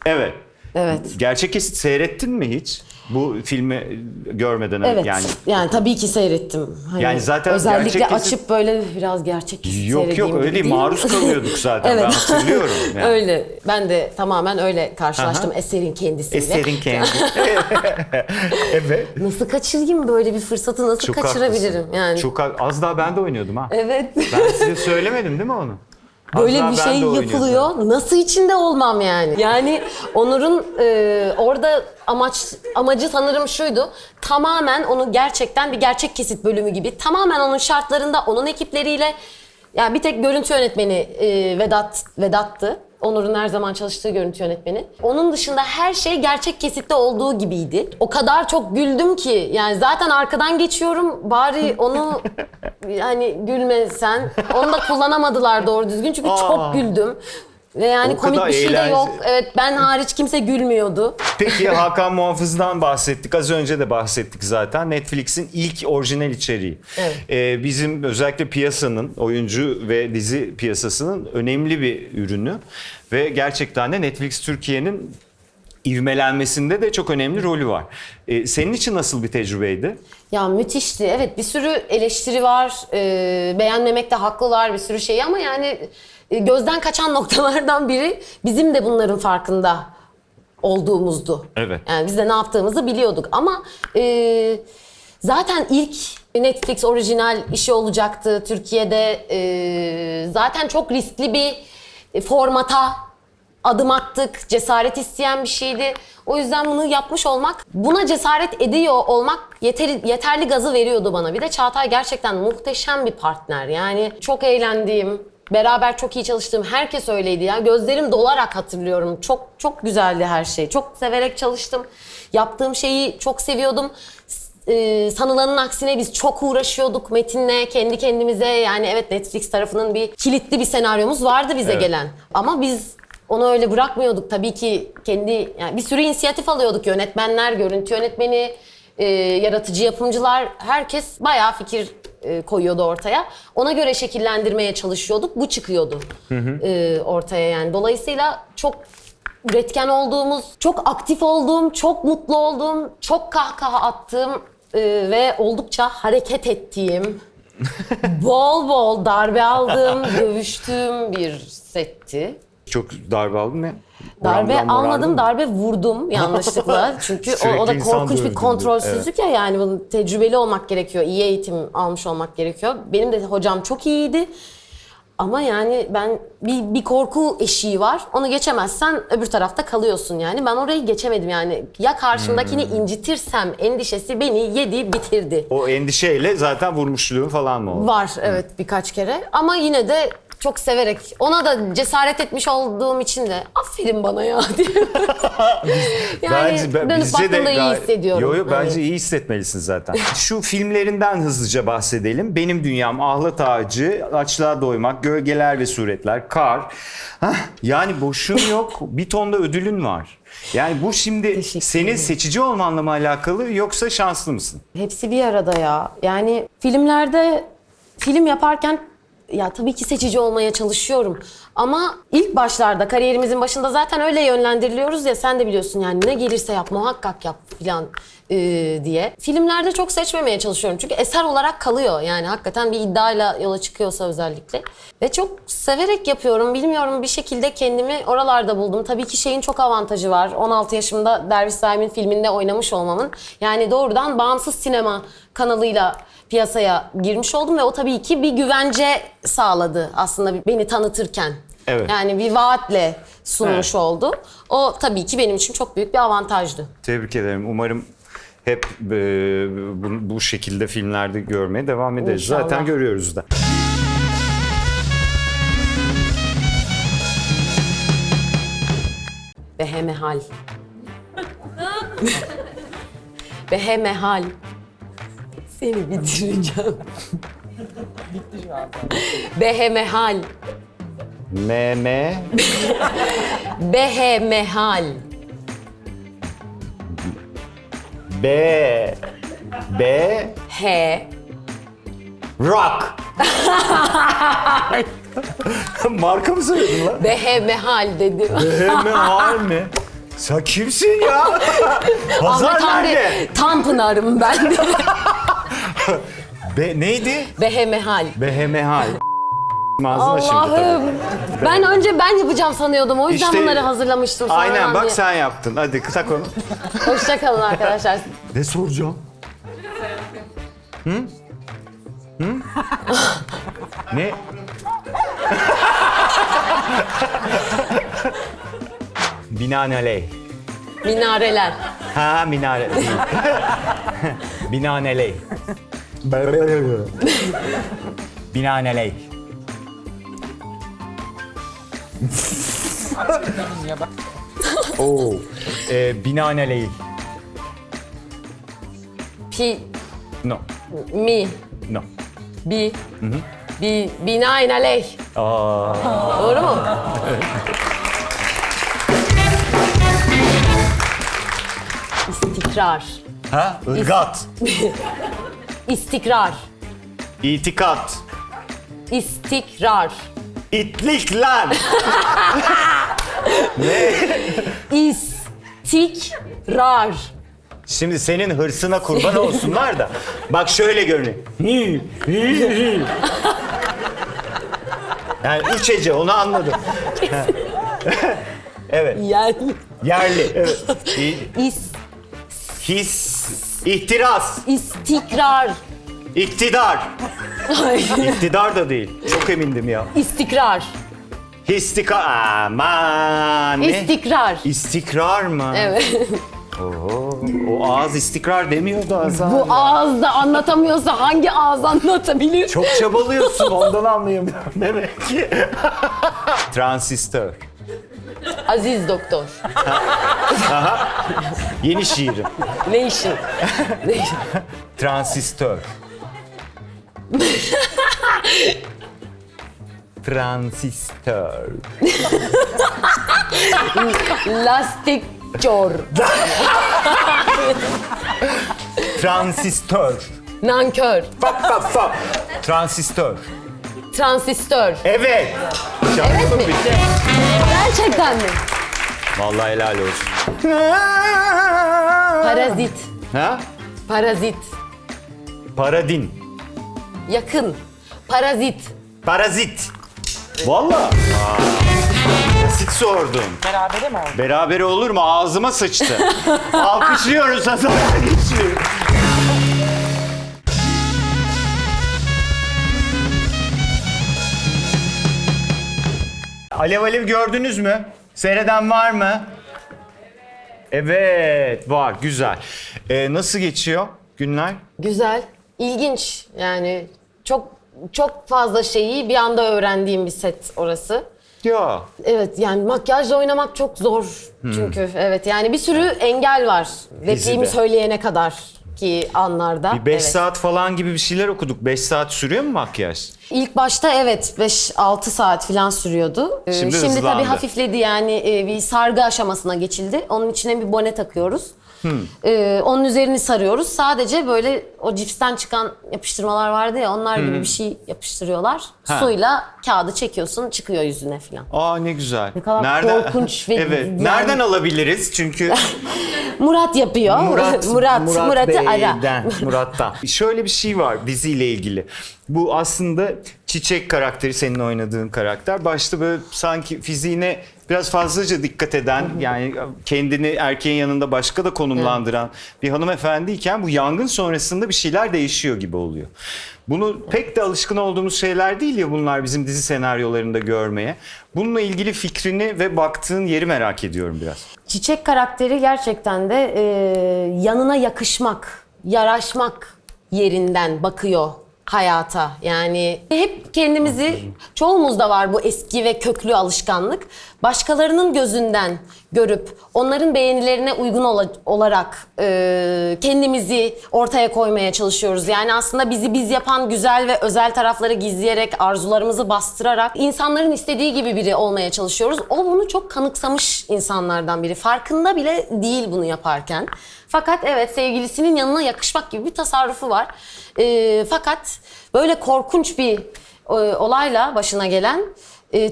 Evet. Evet. Gerçek kesit seyrettin mi hiç? Bu filmi görmeden Evet. yani. Yani tabii ki seyrettim. Hani Yani zaten özellikle gerçek kesit- açıp böyle biraz gerçek kesit Yok seyredeyim öyle gibi değil. Maruz kalıyorduk zaten. Evet. Ben hatırlıyorum. Yani. Öyle. Ben de tamamen öyle karşılaştım Aha. eserin kendisiyle. Eserin kendi. Evet. Nasıl kaçırayım böyle bir fırsatı, nasıl Çok kaçırabilirim haklısın. yani. Az daha ben de oynuyordum ha. Evet. Ben size söylemedim değil mi onu? Az Böyle daha bir ben şey de oynuyordum. yapılıyor. Nasıl içinde olmam yani? Yani Onur'un orada amacı sanırım şuydu. Tamamen onu gerçekten bir gerçek kesit bölümü gibi. Tamamen onun şartlarında, onun ekipleriyle. Yani bir tek görüntü yönetmeni Vedat'tı. Onur'un her zaman çalıştığı görüntü yönetmeni. Onun dışında her şey gerçek kesitte olduğu gibiydi. O kadar çok güldüm ki yani zaten arkadan geçiyorum, bari onu yani gülme sen. Onu da kullanamadılar doğru düzgün çünkü çok güldüm. Ve yani O kadar komik bir şey de eğlenceli. yok. Evet, ben hariç kimse gülmüyordu. Peki Hakan Muhafız'dan bahsettik. Az önce de bahsettik zaten. Netflix'in ilk orijinal içeriği. Evet. Bizim özellikle piyasanın, oyuncu ve dizi piyasasının önemli bir ürünü. Ve gerçekten de Netflix Türkiye'nin ivmelenmesinde de çok önemli rolü var. Senin için nasıl bir tecrübeydi? Ya müthişti. Evet, bir sürü eleştiri var. Beğenmemekte haklılar bir sürü şey ama yani gözden kaçan noktalardan biri bizim de bunların farkında olduğumuzdu. Evet. Yani biz de ne yaptığımızı biliyorduk ama zaten ilk Netflix orijinal işi olacaktı Türkiye'de. Zaten çok riskli bir formata adım attık. Cesaret isteyen bir şeydi. O yüzden bunu yapmış olmak, buna cesaret ediyor olmak yeterli gazı veriyordu bana. Bir de Çağatay gerçekten muhteşem bir partner. Yani çok eğlendiğim, beraber çok iyi çalıştığım herkes öyleydi ya. Gözlerim dolarak hatırlıyorum. Çok çok güzeldi her şey. Çok severek çalıştım. Yaptığım şeyi çok seviyordum. Sanılanın aksine biz çok uğraşıyorduk Metin'le, kendi kendimize. Yani evet, Netflix tarafının bir kilitli bir senaryomuz vardı bize gelen. Ama biz onu öyle bırakmıyorduk. Tabii ki yani bir sürü inisiyatif alıyorduk. Yönetmenler, görüntü yönetmeni, yaratıcı yapımcılar, herkes bayağı fikir koyuyordu ortaya. Ona göre şekillendirmeye çalışıyorduk. Bu çıkıyordu ortaya yani. Dolayısıyla çok üretken olduğumuz, çok aktif olduğum, çok mutlu olduğum, çok kahkaha attığım ve oldukça hareket ettiğim, bol bol darbe aldığım, dövüştüğüm bir setti. Çok darbe aldın mı? Darbe Oramdan morardın almadım, mı? darbe vurdum yanlışlıkla. Çünkü o Sürekli da insan korkunç bir dövdü. kontrolsüzlük ya, yani bunun tecrübeli olmak gerekiyor. İyi eğitim almış olmak gerekiyor. Benim de hocam çok iyiydi. Ama yani ben bir korku eşiği var. Onu geçemezsen öbür tarafta kalıyorsun yani. Ben orayı geçemedim yani. Ya karşımdakini incitirsem endişesi beni yedi bitirdi. O endişeyle zaten vurmuşluğun falan mı oldu? Var evet, birkaç kere ama yine de çok severek, ona da cesaret etmiş olduğum için de aferin bana ya diye. Yani dönüp bizce baktığımda iyi gay- hissediyorum. Yo, bence Hani. iyi hissetmelisin zaten. Şu filmlerinden hızlıca bahsedelim. Benim Dünyam, Ahlat Ağacı, Açlığa Doymak, Gölgeler ve Suretler, Kar. Hah, yani boşun yok. Bir tonda ödülün var. Yani bu şimdi Teşekkür senin ederim. seçici olmanla mı alakalı yoksa şanslı mısın? Hepsi bir arada ya. Yani filmlerde film yaparken ya tabii ki seçici olmaya çalışıyorum. Ama ilk başlarda, kariyerimizin başında zaten öyle yönlendiriliyoruz ya, sen de biliyorsun yani, ne gelirse yap, muhakkak yap falan diye. Filmlerde çok seçmemeye çalışıyorum çünkü eser olarak kalıyor. Yani hakikaten bir iddiayla yola çıkıyorsa özellikle. Ve çok severek yapıyorum. Bilmiyorum, bir şekilde kendimi oralarda buldum. Tabii ki şeyin çok avantajı var. 16 yaşımda Derviş Zaim'in filminde oynamış olmamın. Yani doğrudan bağımsız sinema kanalıyla piyasaya girmiş oldum ve o tabii ki bir güvence sağladı aslında beni tanıtırken. Evet. Yani bir vaatle sunmuş Evet. oldu. O tabii ki benim için çok büyük bir avantajdı. Tebrik ederim. Umarım hep bu şekilde filmlerde görmeye devam ederiz. İnşallah. Zaten görüyoruz da. Behemehal. Behemehal. Seni bitireceğim. Bitti şu an. Behemehal. Meme. Behemehal. B. B. He. Rock. Marka mı söyledin lan? Behemehal dedim. Behemehal mi? Sen kimsin ya? Pazar Ahmet Hamdi, nerede? Tanpınar'ım ben. Neydi? Behemehal. Behemehal. Ağzına şimdi tabii. Allah'ım. Ben yapacağım sanıyordum. O yüzden İşte- bunları hazırlamıştım. sonradan Aynen bak diye. sen yaptın. Hadi tak onu. Hoşça kalın arkadaşlar. Ne soracağım? Hı? Hı? Ne? Binaenaleyh. Minareler. Ha minare değil. Binaenaleyh. Binaenaleyh. Oo. Binaenaleyh. Pi, No. mi, No. bi, binaenaleyh. Doğru mu? İstikrar. Ha? Irgat. İstikrar. İtikat. İstikrar. İtlik lan. İstikrar. Şimdi senin hırsına kurban olsunlar da. Bak şöyle görünüyor. Yani üç hece onu anladım. Evet. Yani Yerli. Evet. His. İhtiras. istikrar. İktidar. Hayır. İktidar da değil. Çok emindim ya. İstikrar. Aman ne? İstikrar. İstikrar mı? Evet. O ağız istikrar demiyordu Azar. Bu ağızda anlatamıyorsa hangi ağız anlatabilir? Çok çabalıyorsun ondan anlayamıyorum demek ki. Transistör. Aziz doktor. Yeni şiirim. Ne işin? Ne işin? Transistör. Transistör. Lastik cor. Transistör. Nankör. Transistör. Transistör. Evet. Şansım mi? bitti. Gerçekten mi? Vallahi helal olsun. Parazit. Ha? Parazit. Paradin. Yakın. Parazit. Parazit. Vallahi. Basit sordum. Berabere mi oldu? Berabere olur mu? Ağzıma sıçtı. Alkışlıyoruz Hasan. Alkışlıyoruz. Alev Alev gördünüz mü? Seyreden var mı? Evet, var. Güzel. Nasıl geçiyor günler? Güzel. İlginç. Yani çok fazla şeyi bir anda öğrendiğim bir set orası. Ya. Evet yani makyajla oynamak çok zor çünkü. Evet yani bir sürü engel var. Repliğimi de. söyleyene kadar ki anlarda. Bir 5 Evet. saat falan gibi bir şeyler okuduk. 5 saat sürüyor mu makyaj? İlk başta evet 5-6 saat falan sürüyordu. Şimdi Şimdi hızlandı. tabii hafifledi yani bir sargı aşamasına geçildi. Onun içine bir bone takıyoruz. Onun üzerini sarıyoruz. Sadece böyle o cipsten çıkan yapıştırmalar vardı ya onlar gibi bir şey yapıştırıyorlar. Ha. Suyla kağıdı çekiyorsun çıkıyor yüzüne falan. Aa ne güzel. Ne kadar korkunç ve Evet. yani- Nereden alabiliriz? Çünkü Murat yapıyor. Murat'ı ara. Murat'tan. Şöyle bir şey var diziyle ilgili. Bu aslında Çiçek karakteri, senin oynadığın karakter. Başta böyle sanki fiziğine biraz fazlaca dikkat eden, yani kendini erkeğin yanında başka da konumlandıran bir hanımefendiyken bu yangın sonrasında bir şeyler değişiyor gibi oluyor. Bunu pek de alışkın olduğumuz şeyler değil ya bunlar bizim dizi senaryolarında görmeye. Bununla ilgili fikrini ve baktığın yeri merak ediyorum biraz. Çiçek karakteri gerçekten de yanına yakışmak, yaraşmak yerinden bakıyor hayata. Yani hep kendimizi, çoğumuzda var bu eski ve köklü alışkanlık. başkalarının gözünden görüp onların beğenilerine uygun olarak kendimizi ortaya koymaya çalışıyoruz. Yani aslında bizi biz yapan güzel ve özel tarafları gizleyerek, arzularımızı bastırarak insanların istediği gibi biri olmaya çalışıyoruz. O bunu çok kanıksamış insanlardan biri. Farkında bile değil bunu yaparken. Fakat evet, sevgilisinin yanına yakışmak gibi bir tasarrufu var. Fakat böyle korkunç bir olayla başına gelen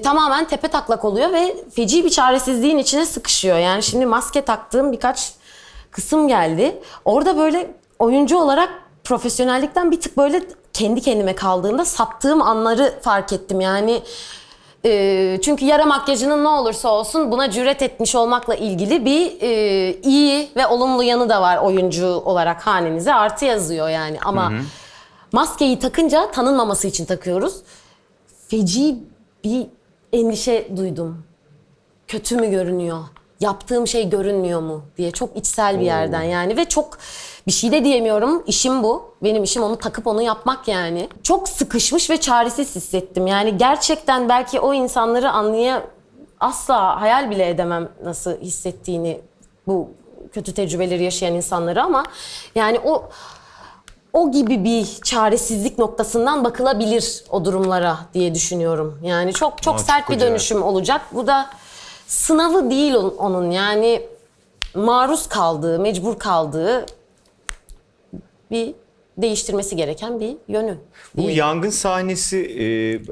tamamen tepetaklak oluyor ve feci bir çaresizliğin içine sıkışıyor. Yani şimdi maske taktığım birkaç kısım geldi. Orada böyle oyuncu olarak profesyonellikten bir tık böyle kendi kendime kaldığımda saptığım anları fark ettim. Yani çünkü yara makyajının ne olursa olsun buna cüret etmiş olmakla ilgili bir iyi ve olumlu yanı da var oyuncu olarak, hanenize artı yazıyor yani. Ama maskeyi takınca tanınmaması için takıyoruz. Feci bir endişe duydum. Kötü mü görünüyor? Yaptığım şey görünmüyor mu diye, çok içsel bir yerden yani. Ve çok bir şey de diyemiyorum. İşim bu. Benim işim onu takıp onu yapmak yani. Çok sıkışmış ve çaresiz hissettim. Yani gerçekten belki o insanları asla hayal bile edemem nasıl hissettiğini, bu kötü tecrübeleri yaşayan insanları, ama yani o gibi bir çaresizlik noktasından bakılabilir o durumlara diye düşünüyorum. Yani çok çok sert bir dönüşüm olacak. Bu da sınavı değil onun, yani maruz kaldığı, mecbur kaldığı bir değiştirmesi gereken bir yönü. Bu yangın sahnesi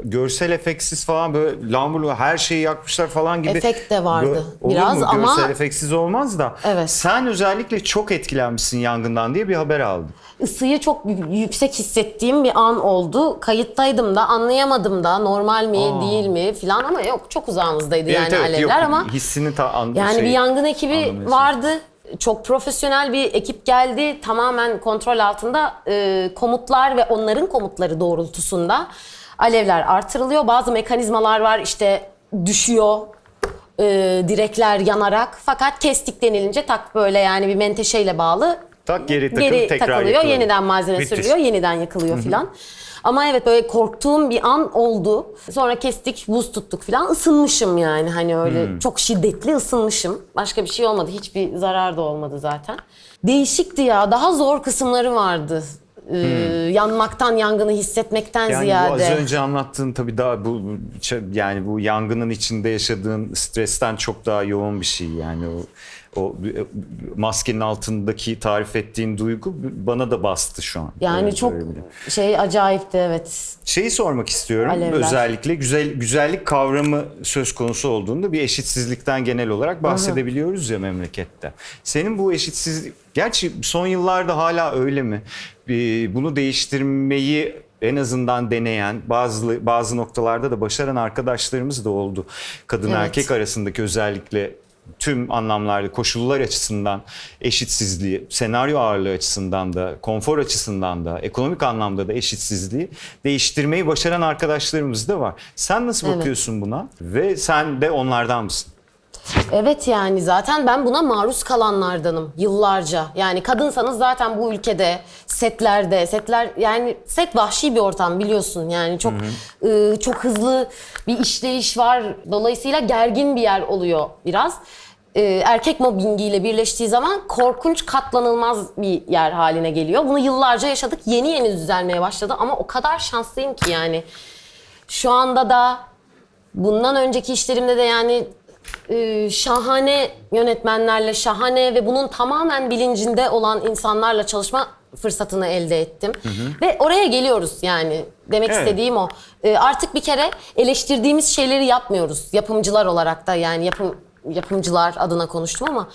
görsel efeksiz falan, böyle lambur her şeyi yakmışlar falan gibi. Efekt de vardı Olur biraz mu? ama Görsel efeksiz olmaz da. Evet. Sen özellikle çok etkilenmişsin yangından diye bir haber aldım. ısıyı çok yüksek hissettiğim bir an oldu. Kayıttaydım da, anlayamadım da normal mi değil mi filan, ama yok, çok uzağımızdaydı yani alevler, yok, ama hissini yani bir yangın ekibi vardı. Çok profesyonel bir ekip geldi. Tamamen kontrol altında komutlar ve onların komutları doğrultusunda alevler artırılıyor. Bazı mekanizmalar var, işte düşüyor direkler yanarak. Fakat kestik denilince tak böyle, yani bir menteşeyle bağlı. Tak geri tekrar takılıyor, yakılıyor. yeniden malzeme sürülüyor, yeniden yakılıyor filan. Ama evet, böyle korktuğum bir an oldu. Sonra kestik, buz tuttuk filan. Isınmışım yani, hani öyle çok şiddetli ısınmışım. Başka bir şey olmadı, hiçbir zarar da olmadı zaten. Değişikti ya, daha zor kısımları vardı. Yanmaktan, yangını hissetmekten yani ziyade. Bu az önce anlattığın tabii daha yani bu yangının içinde yaşadığın stresten çok daha yoğun bir şey yani. O maskenin altındaki tarif ettiğin duygu bana da bastı şu an. Yani öyle çok acayipti, evet. Şeyi sormak istiyorum. Alevler. Özellikle güzellik kavramı söz konusu olduğunda bir eşitsizlikten genel olarak bahsedebiliyoruz ya memlekette. Senin bu eşitsizlik, gerçi son yıllarda hala öyle mi? Bunu değiştirmeyi en azından deneyen, bazı noktalarda da başaran arkadaşlarımız da oldu. Kadın erkek arasındaki özellikle tüm anlamlarda, koşullar açısından eşitsizliği, senaryo ağırlığı açısından da, konfor açısından da, ekonomik anlamda da eşitsizliği değiştirmeyi başaran arkadaşlarımız da var. Sen nasıl bakıyorsun buna ve sen de onlardan mısın? Evet, yani zaten ben buna maruz kalanlardanım yıllarca. Yani kadınsanız zaten bu ülkede setler, yani set vahşi bir ortam, biliyorsun. Yani çok hızlı bir işleyiş var. Dolayısıyla gergin bir yer oluyor biraz. Erkek mobbingiyle birleştiği zaman korkunç, katlanılmaz bir yer haline geliyor. Bunu yıllarca yaşadık. Yeni düzelmeye başladı ama o kadar şanslıyım ki yani. Şu anda da, bundan önceki işlerimde de yani şahane yönetmenlerle, şahane ve bunun tamamen bilincinde olan insanlarla çalışma fırsatını elde ettim. Ve oraya geliyoruz yani. Demek istediğim o. Artık bir kere eleştirdiğimiz şeyleri yapmıyoruz. Yapımcılar olarak da, yani yapımcılar adına konuştum ama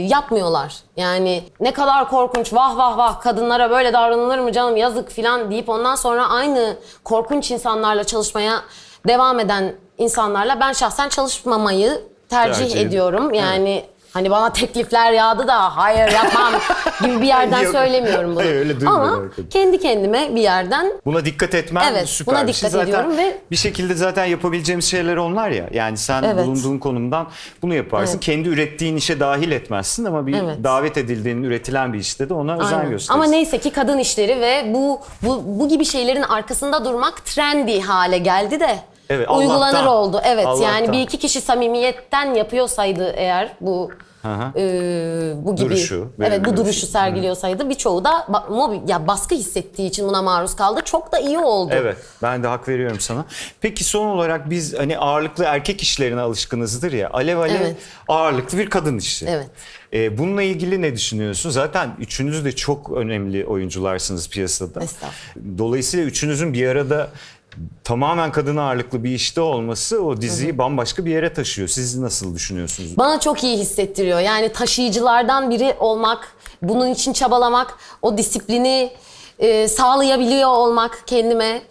yapmıyorlar. Yani ne kadar korkunç, vah vah vah, kadınlara böyle davranılır mı canım, yazık filan deyip ondan sonra aynı korkunç insanlarla çalışmaya devam eden insanlarla ben şahsen çalışmamayı tercih ediyorum. Yani hani bana teklifler yağdı da hayır yapmam gibi bir yerden söylemiyorum bunu. Hayır, öyle ama kendi kendime bir yerden buna dikkat etmen süper buna bir şey. dikkat ediyorum ve bir şekilde zaten yapabileceğimiz şeyler onlar ya. Yani sen bulunduğun konumdan bunu yaparsın. Kendi ürettiğin işe dahil etmezsin ama bir davet edildiğin, üretilen bir işte de ona özen gösterirsin. Ama neyse ki kadın işleri ve bu gibi şeylerin arkasında durmak trendy hale geldi de Evet, uygulanır Allah'tan. oldu. Evet Allah'tan. yani bir iki kişi samimiyetten yapıyorsaydı eğer bu bu gibi Duruşu, böyle evet bu bir duruşu duruşu. sergiliyorsaydı birçoğu da ya baskı hissettiği için buna maruz kaldı. Çok da iyi oldu. Evet, ben de hak veriyorum sana. Peki son olarak biz hani ağırlıklı erkek işlerine alışkınızdır ya. Alev Evet. ağırlıklı bir kadın işi. Evet. Bununla ilgili ne düşünüyorsun? Zaten üçünüz de çok önemli oyuncularsınız piyasada. Estağfurullah. Dolayısıyla üçünüzün bir arada tamamen kadın ağırlıklı bir işte olması o diziyi bambaşka bir yere taşıyor. Siz nasıl düşünüyorsunuz? Bana çok iyi hissettiriyor. Yani taşıyıcılardan biri olmak, bunun için çabalamak, o disiplini sağlayabiliyor olmak kendime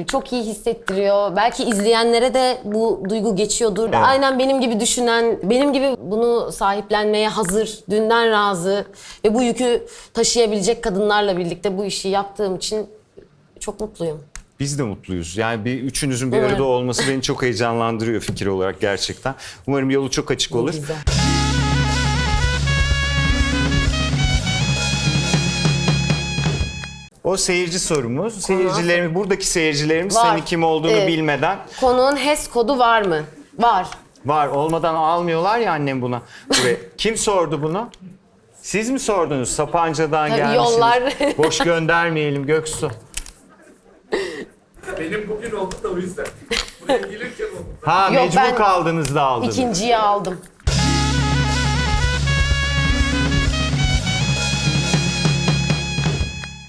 çok iyi hissettiriyor. Belki izleyenlere de bu duygu geçiyordur. Evet. Aynen benim gibi düşünen, benim gibi bunu sahiplenmeye hazır, dünden razı ve bu yükü taşıyabilecek kadınlarla birlikte bu işi yaptığım için çok mutluyum. Biz de mutluyuz. Yani bir üçünüzün bir Umarım. arada olması beni çok heyecanlandırıyor fikir olarak gerçekten. Umarım yolu çok açık olur. Güzel. O seyirci sorumuz. Seyircilerimiz, buradaki seyircilerimiz Var. senin kim olduğunu Evet. bilmeden Konuğun HES kodu var mı? Var. var. Olmadan almıyorlar ya annem buna. Buraya. Kim sordu bunu? Siz mi sordunuz? Sapanca'dan Tabii gelmişsiniz. yollar. Boş göndermeyelim Göksu. Benim bugün oldu da o yüzden. Buraya gelirken oldu. Ha Yok, mecbur ben kaldınız da aldınız. İkinciyi aldım.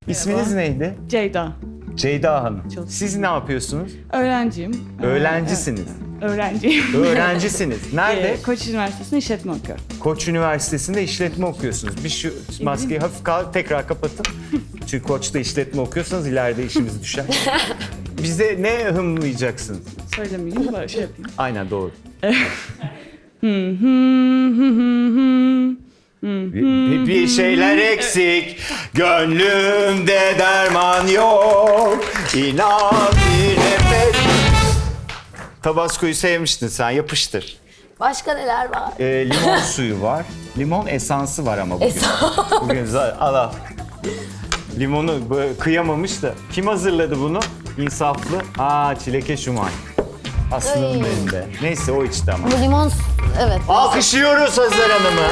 İsminiz neydi? Ceyda. Ceyda Hanım. Çok- Siz ne yapıyorsunuz? Öğrenciyim. Öğrencisiniz. Öğrenciyim. Öğrencisiniz. Nerede? Koç Üniversitesi'nde işletme okuyorum. Koç Üniversitesi'nde işletme okuyorsunuz. Bir şu maskeyi hafif tekrar kapatın. Çünkü Koç'ta işletme okuyorsanız ileride işimiz düşer. Bize ne hımlayacaksınız? Söylemeyeyim, böyle şey yapayım. Aynen doğru. Bir şeyler eksik, gönlümde derman yok. İnan bir nefes. Tabasco'yu sevmiştin sen, yapıştır. Başka neler var? Limon suyu var. Limon esansı var ama bugün. Bugün al. Limonu böyle kıyamamış da. Kim hazırladı bunu? İnsaflı. Çileke Şumay. Aslında Ay. benim de. Neyse o içti ama. Bu limon... Evet. Alkışlıyoruz Hazar Hanım'ı.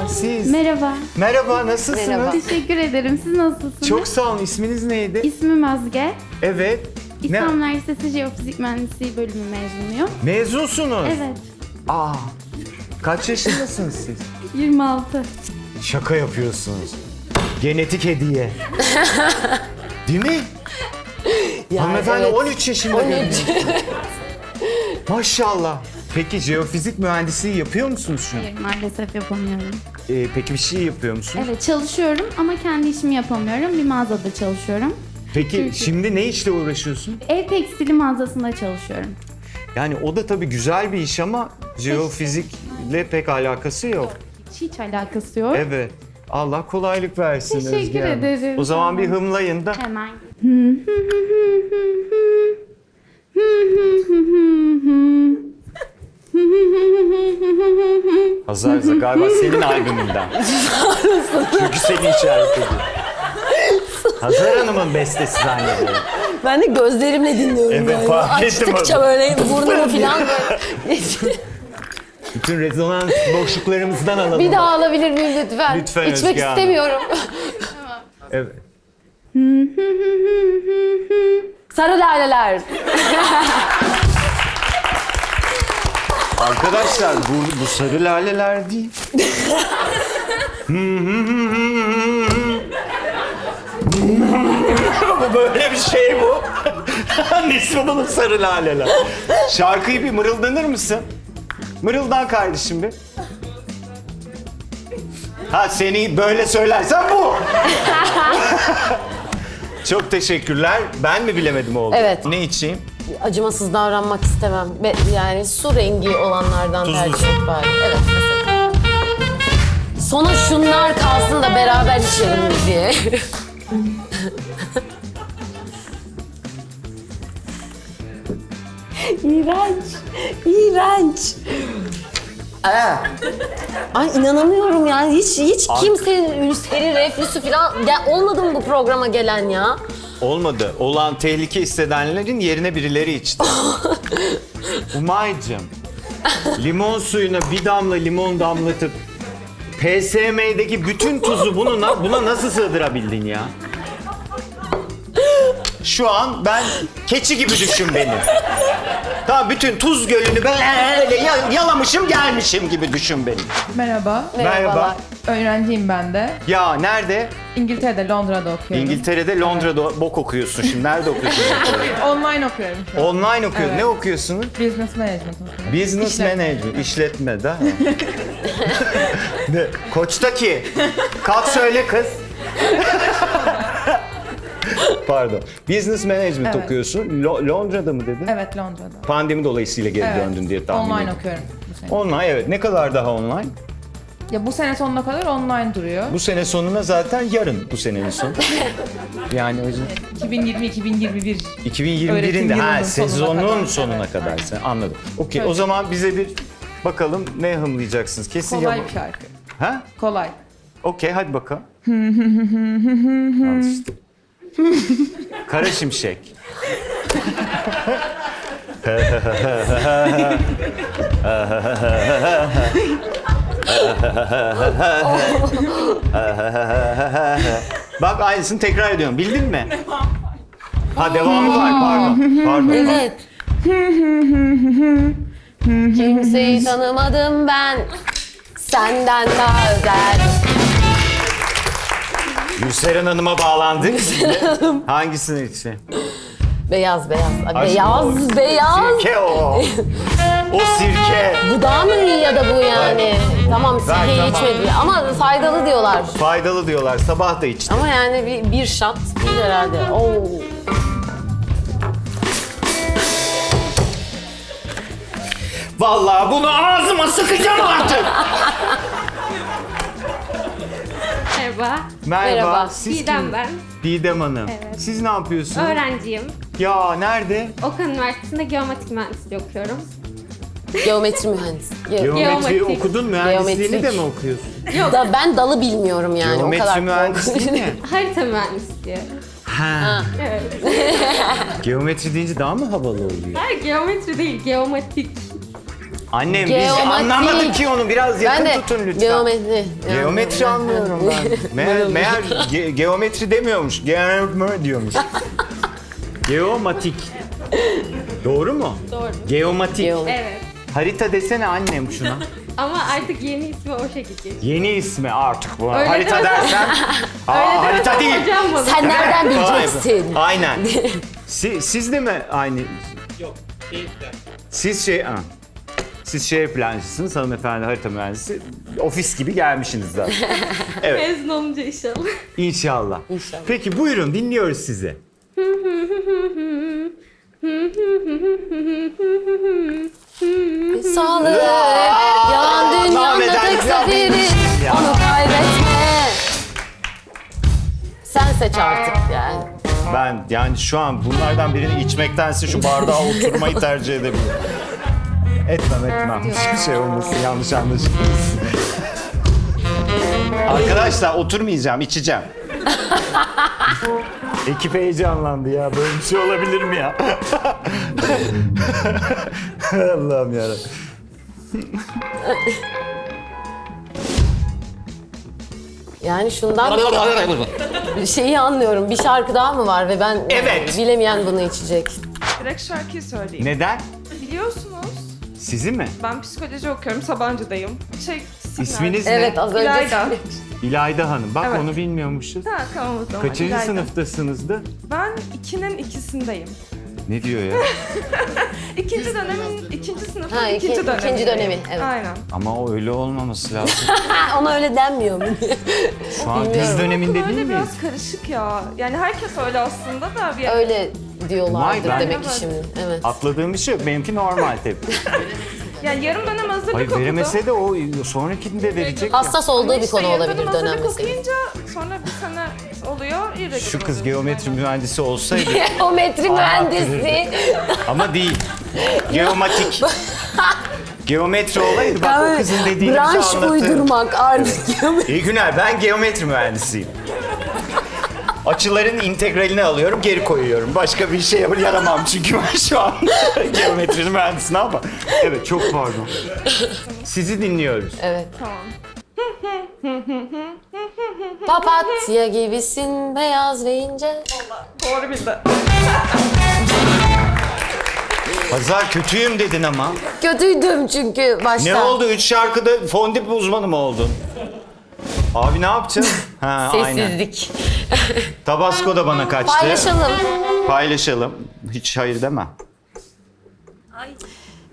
Siz. Merhaba. Merhaba, nasılsınız? Merhaba. Teşekkür ederim. Siz nasılsınız? Çok sağ olun. İsminiz neydi? İsmim Özge. Evet. İstanbul Üniversitesi Jeofizik Mühendisliği bölümü mezunuyum. Mezunsunuz. Evet. Kaç yaşındasınız siz? 26. Şaka yapıyorsunuz. Genetik hediye. Değil mi? Yani Hanımefendi evet. 13 yaşında 13. görünüyor. Maşallah. Peki jeofizik mühendisliği yapıyor musunuz şu an? Hayır, maalesef yapamıyorum. Peki bir şey yapıyor musun? Evet, çalışıyorum ama kendi işimi yapamıyorum. Bir mağazada çalışıyorum. Peki şimdi ne işle uğraşıyorsun? Ev tekstili mağazasında çalışıyorum. Yani o da tabii güzel bir iş ama jeofizikle pek alakası yok. Hiç alakası yok. Evet. Allah kolaylık versin Teşekkür Özge Hanım. ederim. O zaman bir Tamam. hımlayın da. Hemen. Hazarza galiba senin albümünden. Çünkü seni işaret ediyor. Hazar Hanım'ın bestesi zannediyorum. Ben de gözlerimle dinliyorum Evet, yani. fark ettim Açtıkça onu. böyle burnumu falan böyle. Bütün rezonans boşluklarımızdan alalım. Bir daha alabilir miyim lütfen? Lütfen İçmek Özge Hanım. istemiyorum. Evet. Sarı laleler. Arkadaşlar bu sarı laleler değil. Bu böyle bir şey bu. Nesi bunun sarı laleler? Şarkıyı bir mırıldanır mısın? Mırıldan kardeşim bir. Seni böyle söylersen bu. Çok teşekkürler. Ben mi bilemedim oldu? Evet. Ne içeyim? Acımasız davranmak istemem. Yani su rengi olanlardan Tuzlu tercih su. et bari. Evet mesela. Sona şunlar kalsın da beraber içelim diye. İğrenç. İğrenç. Ay inanamıyorum yani hiç kimsenin ülseri, reflüsü falan olmadı mı bu programa gelen ya? Olmadı. Olan tehlike hissedenlerin yerine birileri içti. Umay'cığım, limon suyuna bir damla limon damlatıp PSM'deki bütün tuzu buna nasıl sığdırabildin ya? Şu an ben keçi gibi düşün beni. Tamam, bütün tuz gölünü böyle yalamışım gelmişim gibi düşün beni. Merhaba. Merhaba. Öğrenciyim ben de. Ya nerede? İngiltere'de, Londra'da okuyorum. İngiltere'de, Londra'da bok okuyorsun şimdi. Nerede okuyorsun? Online okuyorum şu an. Online okuyorsun. Evet. Ne okuyorsunuz? Business Management okuyorum. Business İşletme. Management. İşletme de. Ne? Koç'taki. Kalk söyle kız. Pardon. Business Management Evet. okuyorsun. Londra'da mı dedin? Evet, Londra'da. Pandemi dolayısıyla geri Evet. döndün diye tahmin Online ediyorum. okuyorum bu sene. Online, evet. Ne kadar daha online? Ya bu sene sonuna kadar online duruyor. Bu sene sonuna zaten yarın bu senenin sonu. Yani o yüzden 2020-2021. 2021'in Öğretim de yılının sezonun sonuna sonuna kadar. kadar. Evet, Sen anladım. Okey, Evet. o zaman bize bir bakalım ne hımlayacaksınız. Kesin Kolay bir şarkı. Ha? Kolay. Okey, hadi bakalım. Al işte. Kara Şimşek. Bak, aynısını tekrar ediyorum. Bildin mi? Ha, devamı var. Pardon. Evet. Kimseyi tanımadım ben. Senden daha özel. Gülseren Hanım'a bağlandık. Hangisini için? Beyaz beyaz. Ay, Aşkım, beyaz. Sirke o. O sirke. Bu daha mı iyi ya da bu yani? Tamam sirkeyi tamam. içmedi ama faydalı diyorlar. Faydalı diyorlar. Sabah da içtim. Ama yani bir shot değil herhalde. Oo. Vallahi bunu ağzıma sıkacağım artık. Merhaba, Merhaba. Siz Didem kim? ben. Didem Hanım. Evet. Siz ne yapıyorsunuz? Öğrenciyim. Ya nerede? Okan Üniversitesi'nde geometrik mühendisliği okuyorum. Geometri mühendisi. Geometri Geometrik. okudun, mühendisliğini de Geometrik. mi okuyorsun? Da ben dalı bilmiyorum yani o Geometri kadar. mühendisliği ne? Harita mühendisliği. Ha. Evet. Geometri deyince daha mı havalı oluyor? Hayır, geometri değil, geometrik. Annem biz Geometri. anlamadık ki onu, biraz yakın Ben de tutun lütfen. geometri. Geometri anlıyorum ben. Meğer geometri demiyormuş. Geometri diyormuş. Geomatik. Doğru mu? Doğru. Geomatik. Evet. Harita desene annem şuna. Ama artık yeni ismi o şekilde. Yeni ismi artık bu. Öyle Harita demesem- dersen. Aa, harita demesem değil. hocam bana. Sen nereden Vay be. bileceksin? Aynen. Siz de mi aynı? Yok, keyifler. Siz şehir plancısınız, hanımefendi harita mühendisi. Ofis gibi gelmişsiniz zaten. Evet, Mezun olunca inşallah. inşallah. İnşallah. Peki buyurun, dinliyoruz sizi. Sağlık, yalan dünyanın Mahmeden tek ya. seferi, Ya. onu kaybetme. Sen seç artık yani. Ben yani şu an bunlardan birini içmektense şu bardağa oturmayı tercih edebilirim. Etmem. Hiçbir şey olmasın, yanlış anlaşılmasın. Arkadaşlar oturmayacağım, içeceğim. Ekip heyecanlandı ya. Böyle bir şey olabilir mi ya? Allah'ım yarabbim. Yani şundan şeyi anlıyorum. Bir şarkı daha mı var ve ben Evet. bilemeyen bunu içecek. Direkt şarkıyı söyleyeyim. Neden? Biliyorsunuz Sizi mi? ben psikoloji okuyorum, Sabancı'dayım. İsminiz Evet ne? az önce. İlayda. İlayda Hanım. Bak Evet. onu bilmiyormuşuz. Ha tamam o zaman. Kaçıncı İlayda. sınıftasınızdı? Ben 2'nin ikisindeyim. Ne diyor ya? İkinci dönemin, ikinci sınıfın Ha, ikinci dönemi. ikinci dönemi, evet. Aynen. Ama o öyle olmaması lazım. Ha, ona öyle denmiyor mu? Şu an Bilmiyorum. biz döneminde değil Böyle miyiz? biraz karışık ya. Yani herkes öyle aslında da bir Öyle diyorlardır Vay be. demek ki şimdi. Evet. Atladığım bir şey yok. Benimki normal tabii. yani yarım dönem hazırlık Hayır, okudum. veremese de o sonrakinde verecek ya. Hassas olduğu Ama bir konu yarım olabilir dönem hazırlık dönem meselesi. okuyunca sonra bir sene oluyor. iyi de Şu kız gidiyoruz. geometri mühendisi olsaydı Geometri mühendisi. ama değil. Geomatik. Geometri olaydı bak o kızın dediğini bize Branş anlatır. uydurmak artık. İyi günler, ben geometri mühendisiyim. Açıların integralini alıyorum, geri koyuyorum. Başka bir şey yaramam çünkü ben şu an geometrinin mühendisiyim ama. Evet, çok pardon. Sizi dinliyoruz. Evet. Tamam. Papatya gibisin beyaz ve ince. Doğru bildi. Hazar kötüyüm dedin ama. Kötüydüm çünkü başta. Ne oldu? 3 şarkıda fondip uzmanı mı oldun? Abi ne yaptın? Ha, aynen. Sessizlik. Tabasco da bana kaçtı. Paylaşalım. Paylaşalım. Hiç hayır deme.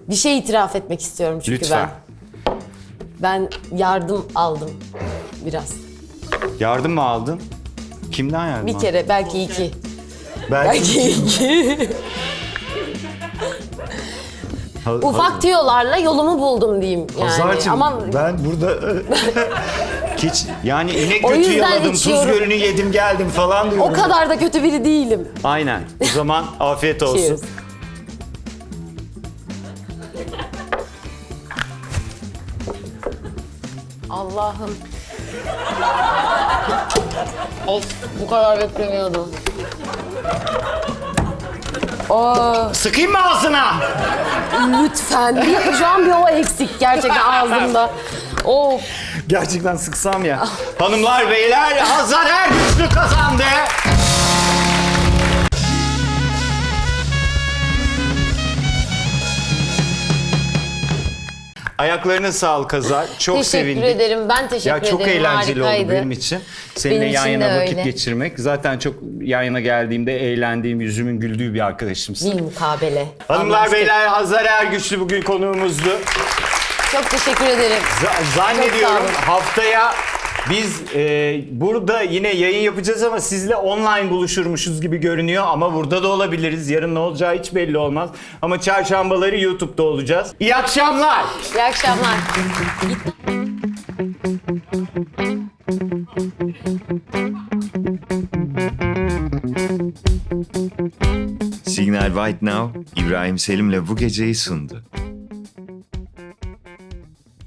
Bir şey itiraf etmek istiyorum çünkü Lütfen. ben yardım aldım biraz. Yardım mı aldın? Kimden yardım Bir aldın? kere, belki iki. Belki. Belki iki. Ufak tüyolarla yolumu buldum diyeyim yani. Hazar'cığım Ama ben burada hiç yani inek O götü yüzden yaladım, tuz içiyorum. gölünü yedim geldim falan diyorum. o kadar da kötü biri değilim. Aynen. O zaman afiyet olsun. Cheers. Allah'ım. Of, bu kadar beklemiyordum. Sıkayım mı ağzına? Lütfen. Şu an bir o eksik gerçekten ağzımda. Of. Gerçekten sıksam ya. Hanımlar beyler, Hazar Ergüçlü kazandı. Ayaklarına sağlık Hazar. Çok Teşekkür sevindik. ederim. Ben teşekkür Ya ederim. çok eğlenceli Harikaydı. oldu benim için. Seninle Benim yan için de yana vakit öyle. geçirmek. Zaten çok yan yana geldiğimde eğlendiğim, yüzümün güldüğü bir arkadaşımsın. Bir mukabele. Hanımlar Anlaştık. beyler, Hazar Ergüçlü bugün konuğumuzdu. Çok teşekkür ederim. Zannediyorum Çok sağ olun. haftaya biz burada yine yayın yapacağız ama sizle online buluşurmuşuz gibi görünüyor. Ama burada da olabiliriz. Yarın ne olacağı hiç belli olmaz. Ama çarşambaları YouTube'da olacağız. İyi akşamlar. İyi akşamlar. Signal White Now, İbrahim Selim'le bu geceyi sundu.